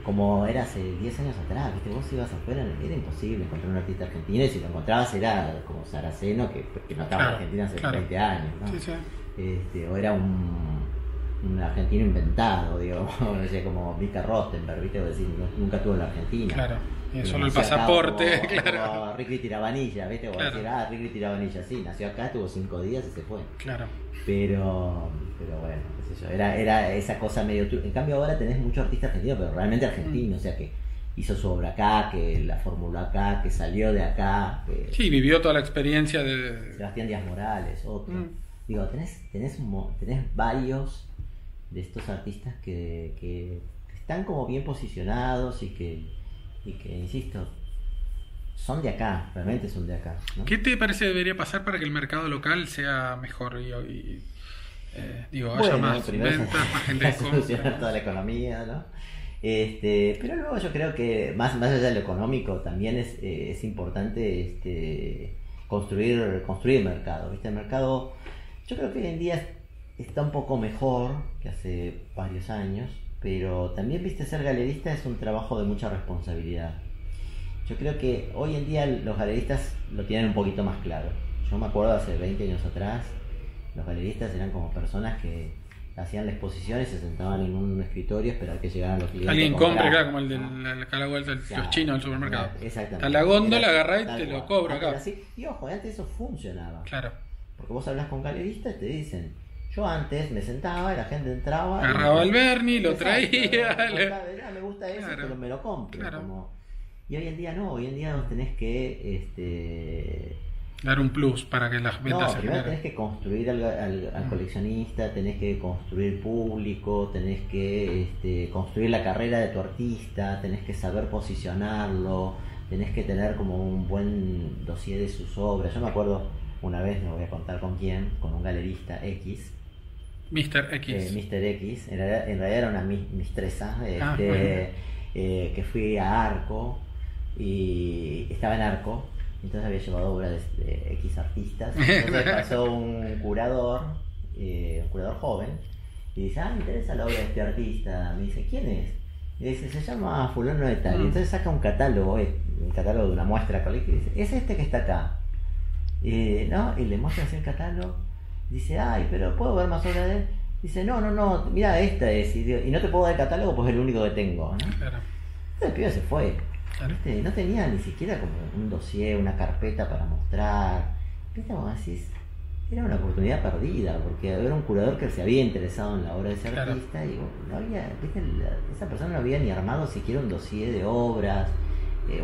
como era hace 10 años atrás, ¿viste? Vos ibas afuera, era imposible encontrar un artista argentino, y si lo encontrabas era como Saraceno, que no estaba en Argentina hace 20 años, ¿no? Sí. O era un argentino inventado, digo, no sé, como Mika Rostenberg, ¿viste? Decir, nunca tuvo en la Argentina. Claro, y solo el nació acá pasaporte, como, claro. como Ricky Tiravanilla, ¿viste? O Claro. decir, Ricky Tiravanilla, sí, nació acá, estuvo 5 días y se fue. Claro. Pero bueno, qué sé yo, era esa cosa medio... En cambio ahora tenés mucho artista argentino, pero realmente argentino, o sea que hizo su obra acá, que la formuló acá, que salió de acá, que... Sí, vivió toda la experiencia de... Sebastián Díaz Morales, otro. Digo, tenés varios de estos artistas que están como bien posicionados y que, insisto, son de acá, realmente son de acá, ¿no? ¿Qué te parece debería pasar para que el mercado local sea mejor y digo, haya más primero ventas, más gente que solucionar compra? toda la economía, ¿no? Pero luego yo creo que más allá de lo económico también es importante construir mercado, ¿viste? El mercado yo creo que hoy en día está un poco mejor que hace varios años, pero también, viste, ser galerista es un trabajo de mucha responsabilidad. Yo creo que hoy en día los galeristas lo tienen un poquito más claro. Yo me acuerdo hace 20 años atrás, los galeristas eran como personas que hacían la exposición y se sentaban en un escritorio a esperar que llegaran los clientes. Alguien a comprar, compre, claro, como el de ¿no? la vuelta de los Claro, chinos del supermercado. Exactamente. A la góndola Era agarrá y tal te lo cual. cobro Antes acá. era así. Y ojo, antes eso funcionaba. Claro. Porque vos hablas con galeristas y te dicen, yo antes me sentaba y la gente entraba. Agarraba el Bernie, lo Exacto, traía. me gusta eso, Claro. pero me lo compro. Claro. Y hoy en día no, hoy en día vos tenés que... Dar un plus para que las ventas No, se primero generen. tenés que construir al coleccionista, tenés que construir público, tenés que construir la carrera de tu artista, tenés que saber posicionarlo, tenés que tener como un buen dossier de sus obras. Yo me acuerdo una vez, no voy a contar con quién, con un galerista X, Mr. X. Mr. X, en realidad era una mistresa, Bueno. que fui a Arco y estaba en Arco, entonces había llevado obras de X artistas, entonces pasó un curador joven y dice, me interesa la obra de este artista, me dice, ¿quién es? Y dice, se llama fulano de tal, y entonces saca un catálogo de una muestra colectiva y dice, es este que está acá, ¿no? Y le muestra así el catálogo, dice, pero ¿puedo ver más obras de él? Dice, no, mira, esta es, y no te puedo dar el catálogo pues es el único que tengo, ¿no? Claro. Entonces el pibe se fue. Claro. ¿Viste? No tenía ni siquiera como un dossier, una carpeta para mostrar. ¿Viste? Como decís, era una oportunidad perdida, porque era un curador que se había interesado en la obra de ese Claro. artista y no había, ¿viste? Esa persona no había ni armado siquiera un dossier de obras,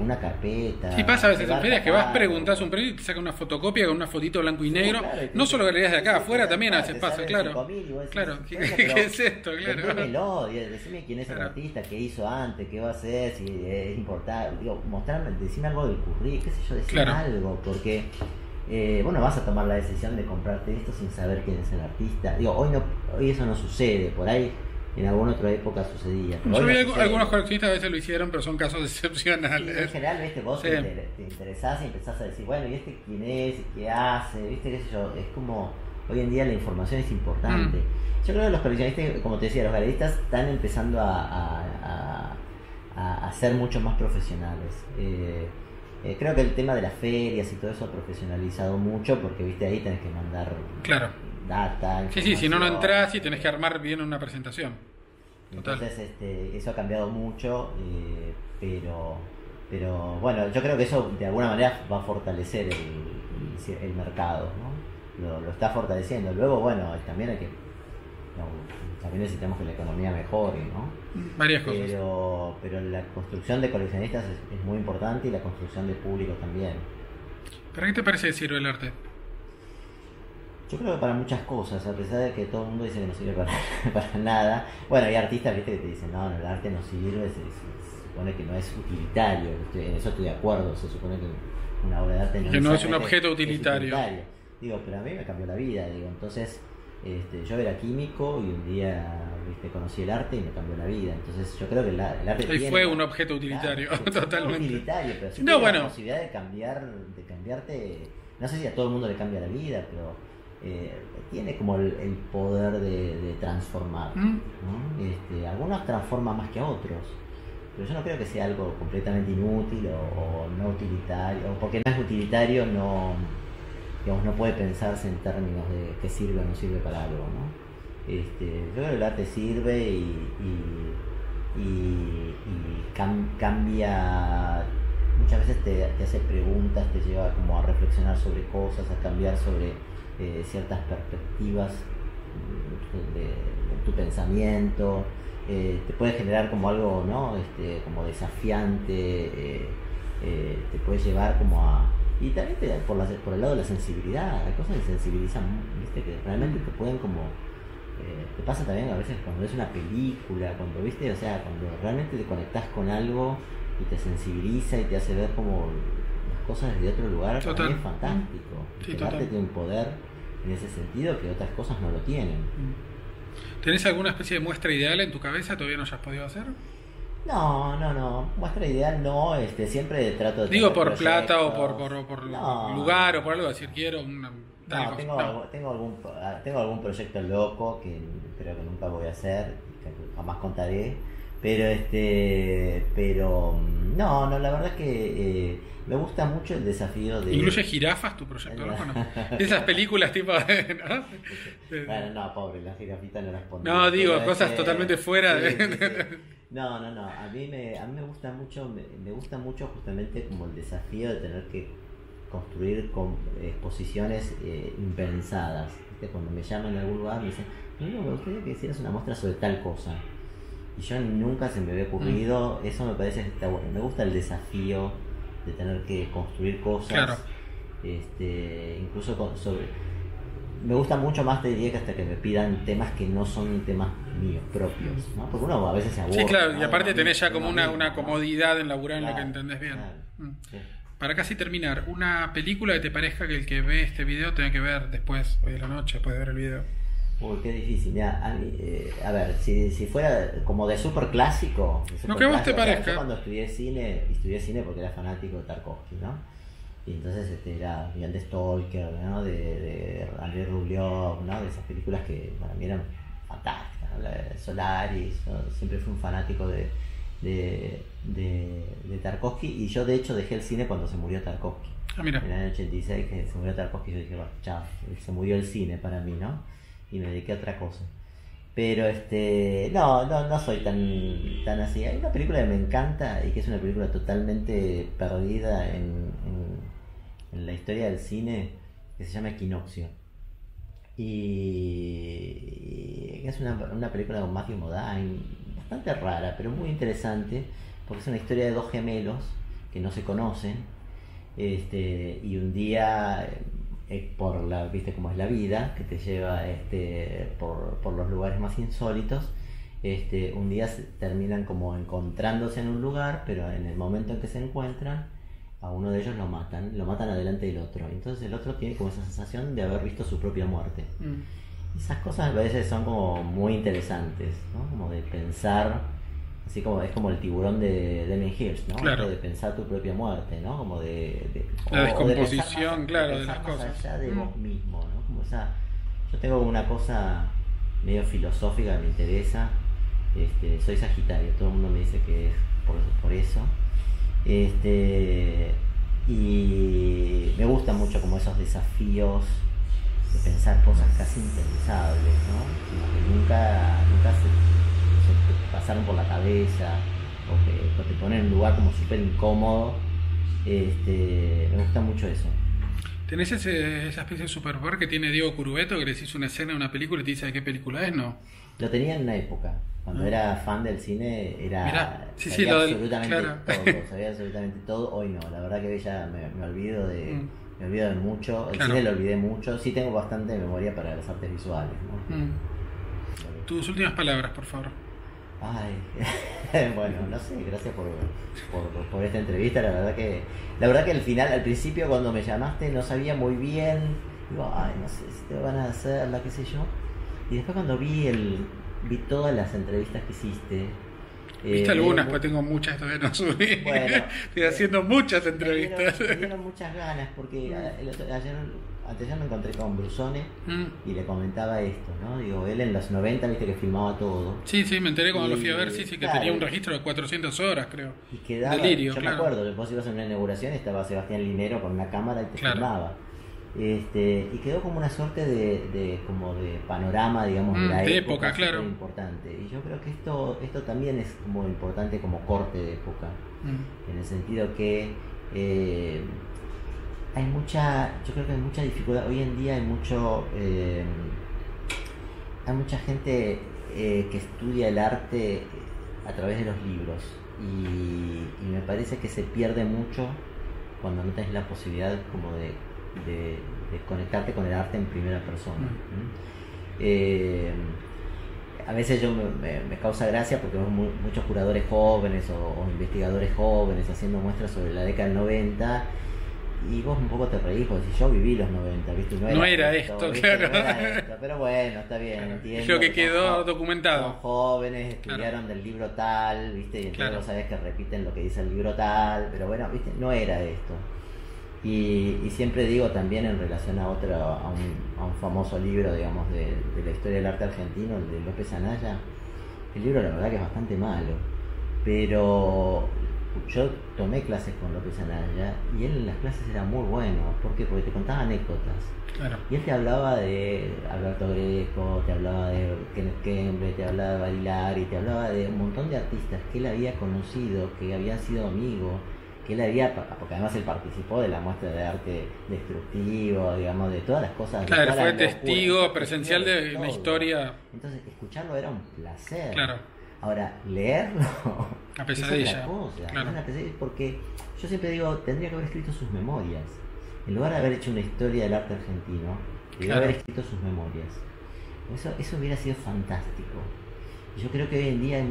una carpeta. Sí, pasa a veces en llevar ferias que vas, catálogo. preguntás un precio y te sacan una fotocopia con una fotito blanco y negro. Claro, y te No dice, solo galerías de acá, te afuera sale, también a te veces pasa, sale claro. 5.000 y vos decís, Claro, bueno, ¿qué pero es esto? Claro. vendémelo, decime quién es el Claro. artista, qué hizo antes, qué va a hacer, si es importante, digo, mostrarme, decime algo del currículum, qué sé yo, decime Claro. algo, porque vos no vas a tomar la decisión de comprarte esto sin saber quién es el artista. Digo, hoy eso no sucede, por ahí en alguna otra época sucedía. Pero Yo hoy vi no sucede. algunos coleccionistas a veces lo hicieron, pero son casos Sí, excepcionales. en general, ¿viste? Vos Sí. te interesás y empezás a decir, bueno, ¿y este quién es? ¿Qué hace? ¿Viste? ¿Qué sé yo? Es como, hoy en día la información es importante. Yo creo que los coleccionistas, como te decía, los galeristas están empezando a ser mucho más profesionales. Creo que el tema de las ferias y todo eso ha profesionalizado mucho porque, viste, ahí tenés que mandar Claro. data. Sí, si no información. entras y tenés que armar bien una presentación. Total. Entonces eso ha cambiado mucho, pero bueno, yo creo que eso de alguna manera va a fortalecer el mercado, ¿no? Lo está fortaleciendo. Luego, bueno, también hay que, también necesitamos que la economía mejore, ¿no? Varias cosas. Pero la construcción de coleccionistas es muy importante y la construcción de públicos también. ¿Para qué te parece que sirve el arte? Yo creo que para muchas cosas, a pesar de que todo el mundo dice que no sirve para nada. Bueno, hay artistas, viste, que te dicen, no, el arte no sirve, se supone que no es utilitario. En eso estoy de acuerdo, se supone que una obra de arte Que no es un necesariamente objeto utilitario. Digo, pero a mí me cambió la vida, digo, entonces yo era químico y un día, viste, conocí el arte y me cambió la vida. Entonces yo creo que el arte Ahí tiene, fue un objeto utilitario, claro, totalmente. utilitario, pero sí No, tiene bueno. la posibilidad de cambiarte, no sé si a todo el mundo le cambia la vida, pero tiene como el poder de transformar, ¿no? Algunos transforman más que a otros, pero yo no creo que sea algo completamente inútil o no utilitario, o porque no es utilitario no, digamos, no puede pensarse en términos de que sirve o no sirve para algo, ¿no? Yo creo que el arte sirve cambia, muchas veces te hace preguntas, te lleva como a reflexionar sobre cosas, a cambiar sobre ciertas perspectivas de tu pensamiento, te puede generar como algo, ¿no? Como desafiante, te puede llevar como a... Y también por el lado de la sensibilidad, hay cosas que sensibilizan, ¿viste? Que realmente te pueden como... te pasa también a veces cuando ves una película, cuando viste, o sea, cuando realmente te conectás con algo y te sensibiliza y te hace ver como las cosas desde otro lugar, también es fantástico. Sí, el arte tiene un poder en ese sentido que otras cosas no lo tienen. ¿Tenés alguna especie de muestra ideal en tu cabeza? ¿Todavía no hayas podido hacer? No, muestra ideal no, siempre trato de... Digo por plata o por lugar o por algo, decir quiero una... Tengo algún proyecto loco que creo que nunca voy a hacer, que jamás contaré, pero no, la verdad es que me gusta mucho el desafío de... ¿Incluye jirafas tu proyecto, no? Esas películas tipo... ¿no? Bueno, no, pobre, las jirafitas no las pondré. No, digo, cosas totalmente fuera de... Sí. No, a mí me gusta mucho justamente como el desafío de tener que construir exposiciones impensadas. ¿Viste? Cuando me llaman a algún lugar me dicen, no, me gustaría que hicieras una muestra sobre tal cosa. Y yo nunca se me había ocurrido, eso me parece que está bueno. Me gusta el desafío de tener que construir cosas. Claro. Incluso me gusta mucho más, te diría, que hasta que me pidan temas que no son temas míos propios, ¿no? Porque uno a veces se aburre. Sí, claro, ¿no? y aparte tenés ya como una comodidad en laburar en lo que entendés bien. Claro. Sí. Para casi terminar, una película que te parezca que el que ve este video tenga que ver después, hoy de la noche, después de ver el video. Uy, qué difícil. Mirá, a ver, si fuera como de súper clásico, Lo que vos te parezca. Yo cuando estudié cine porque era fanático de Tarkovsky, ¿no? Y entonces era Jan de Stalker, ¿no? De Andrei Rublev, ¿no? De esas películas que para mí eran fantásticas, ¿no? De Solaris, ¿no? Siempre fui un fanático de Tarkovsky, y yo de hecho dejé el cine cuando se murió Tarkovsky. Mira. En el año 86 que se murió Tarkovsky, yo dije, chao, se murió el cine para mí, ¿no? Y me dediqué a otra cosa. Pero no soy tan así. Hay una película que me encanta y que es una película totalmente perdida en la historia del cine, que se llama Equinoccio. Y es una película con Matthew Modine, bastante rara, pero muy interesante, porque es una historia de dos gemelos que no se conocen, y un día, viste cómo es la vida, que te lleva por los lugares más insólitos, un día terminan como encontrándose en un lugar, pero en el momento en que se encuentran, a uno de ellos lo matan adelante del otro. Entonces el otro tiene como esa sensación de haber visto su propia muerte. Esas cosas a veces son como muy interesantes, ¿no? Como de pensar, así como es como el tiburón de Damien Hirst, ¿no? Claro. De pensar tu propia muerte, ¿no? Como de la descomposición, de claro, de pensar las más cosas. allá de vos mismo, ¿no? Como yo tengo una cosa medio filosófica que me interesa. Soy Sagitario, todo el mundo me dice que es por eso. Y me gustan mucho como esos desafíos de pensar cosas casi impensables, ¿no? Como que nunca se te pasaron por la cabeza, o que te ponen en un lugar como súper incómodo. Me gusta mucho eso. ¿Tenés esa especie de superpoder que tiene Diego Curubeto, que le decís una escena de una película y te dice de qué película es, no? Lo tenía en una época. Cuando era fan del cine, Mirá, sabía absolutamente todo. Hoy no, la verdad que ya me olvido de mucho. El cine lo olvidé mucho. Sí tengo bastante memoria para las artes visuales, ¿no? Tus últimas palabras, por favor. Ay, bueno, no sé, gracias por esta entrevista. La verdad que al principio cuando me llamaste no sabía muy bien. Digo, no sé si te van a hacer qué sé yo. Y después cuando vi todas las entrevistas que hiciste. Viste algunas, pues tengo muchas todavía no subí. Bueno, estoy haciendo muchas entrevistas. Me dieron muchas ganas porque ayer me encontré con Brusone y le comentaba esto, ¿no? Digo, él en los 90, viste que filmaba todo. Sí, me enteré cuando lo fui a ver, sí, que claro, tenía un registro de 400 horas, creo. Y quedaba, Delirio, yo claro. me acuerdo, vos ibas a una inauguración y estaba Sebastián Linero con una cámara y te filmaba. Y quedó como una suerte como de panorama, digamos, de la de época, época, claro. importante. Y yo creo que esto también es como importante como corte de época, en el sentido que yo creo que hay mucha dificultad. Hoy en día hay mucha gente que estudia el arte a través de los libros y me parece que se pierde mucho cuando no tenés la posibilidad como de conectarte con el arte en primera persona. A veces me causa gracia porque vemos muchos curadores jóvenes o investigadores jóvenes haciendo muestras sobre la década del 90 y vos un poco te reís porque si yo viví los 90, ¿viste? No era esto, ¿viste? claro. No era esto, pero bueno, está bien, entiendo. Es lo que quedó son documentado. Son jóvenes, estudiaron del libro tal, ¿viste? Y entonces vos sabés que repiten lo que dice el libro tal, pero bueno, ¿viste? No era esto. Y siempre digo también en relación a un famoso libro, digamos, de la historia del arte argentino, el de López Anaya, el libro la verdad que es bastante malo, pero yo tomé clases con López Anaya y él en las clases era muy bueno. ¿Por qué? Porque te contaba anécdotas. Claro. Y él te hablaba de Alberto Greco, te hablaba de Kenneth Kemble, te hablaba de Barilari, te hablaba de un montón de artistas que él había conocido, que habían sido amigos, que él había, porque además él participó de la muestra de arte destructivo, digamos, de todas las cosas. Claro, fue testigo presencial de una historia. Entonces, escucharlo era un placer. Claro. Ahora, leerlo una pesadilla. Es otra cosa, claro. una pesadilla, porque yo siempre digo, tendría que haber escrito sus memorias. En lugar de haber hecho una historia del arte argentino, debería haber escrito sus memorias. Eso hubiera sido fantástico. Y yo creo que hoy en día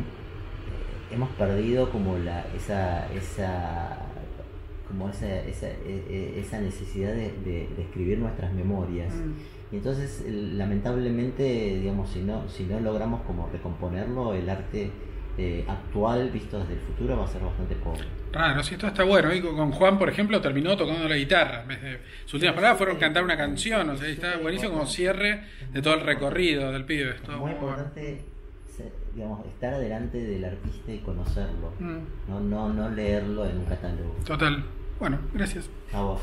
hemos perdido como esa necesidad de escribir nuestras memorias. Y entonces, lamentablemente, digamos, si no logramos como recomponerlo, el arte actual visto desde el futuro va a ser bastante pobre. Claro, sí, todo está bueno. Y con Juan, por ejemplo, terminó tocando la guitarra. En vez de, sus últimas palabras fueron cantar una canción. O sea, está buenísimo como cierre de todo el recorrido del pibe. Es muy importante, digamos, estar adelante del artista y conocerlo. No leerlo en un catálogo. Total. Bueno, gracias. A vos.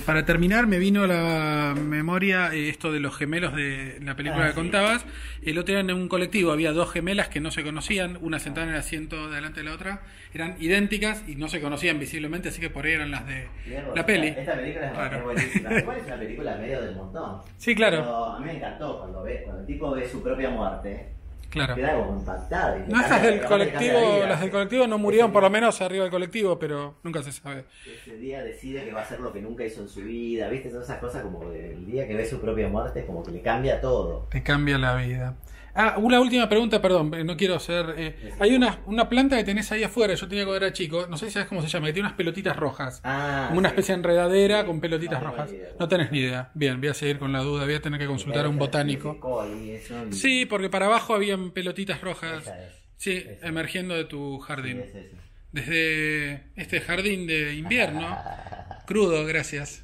Para terminar, me vino a la memoria esto de los gemelos de la película que contabas. El otro día en un colectivo había dos gemelas que no se conocían, una sentada en el asiento delante de la otra, eran idénticas y no se conocían visiblemente, así que por ahí eran las de la peli. Esta película es buenísima. Igual es una película medio del montón. Sí, claro. Pero a mí me encantó cuando el tipo ve su propia muerte. Claro. Queda como impactado. No, las del colectivo no murieron, por lo menos arriba del colectivo, pero nunca se sabe. Ese día decide que va a hacer lo que nunca hizo en su vida, ¿viste? Todas esas cosas como el día que ve su propia muerte, como que le cambia todo. Te cambia la vida. Una última pregunta, perdón, no quiero ser... hay una planta que tenés ahí afuera, yo tenía cuando era chico, no sé si sabes cómo se llama, que tiene unas pelotitas rojas. Como una especie de enredadera con pelotitas rojas. No tenés ni idea. Bien, voy a seguir con la duda, voy a tener que consultar a un botánico. Sí, porque para abajo habían pelotitas rojas. Sí, emergiendo de tu jardín. Desde este jardín de invierno. Crudo, gracias.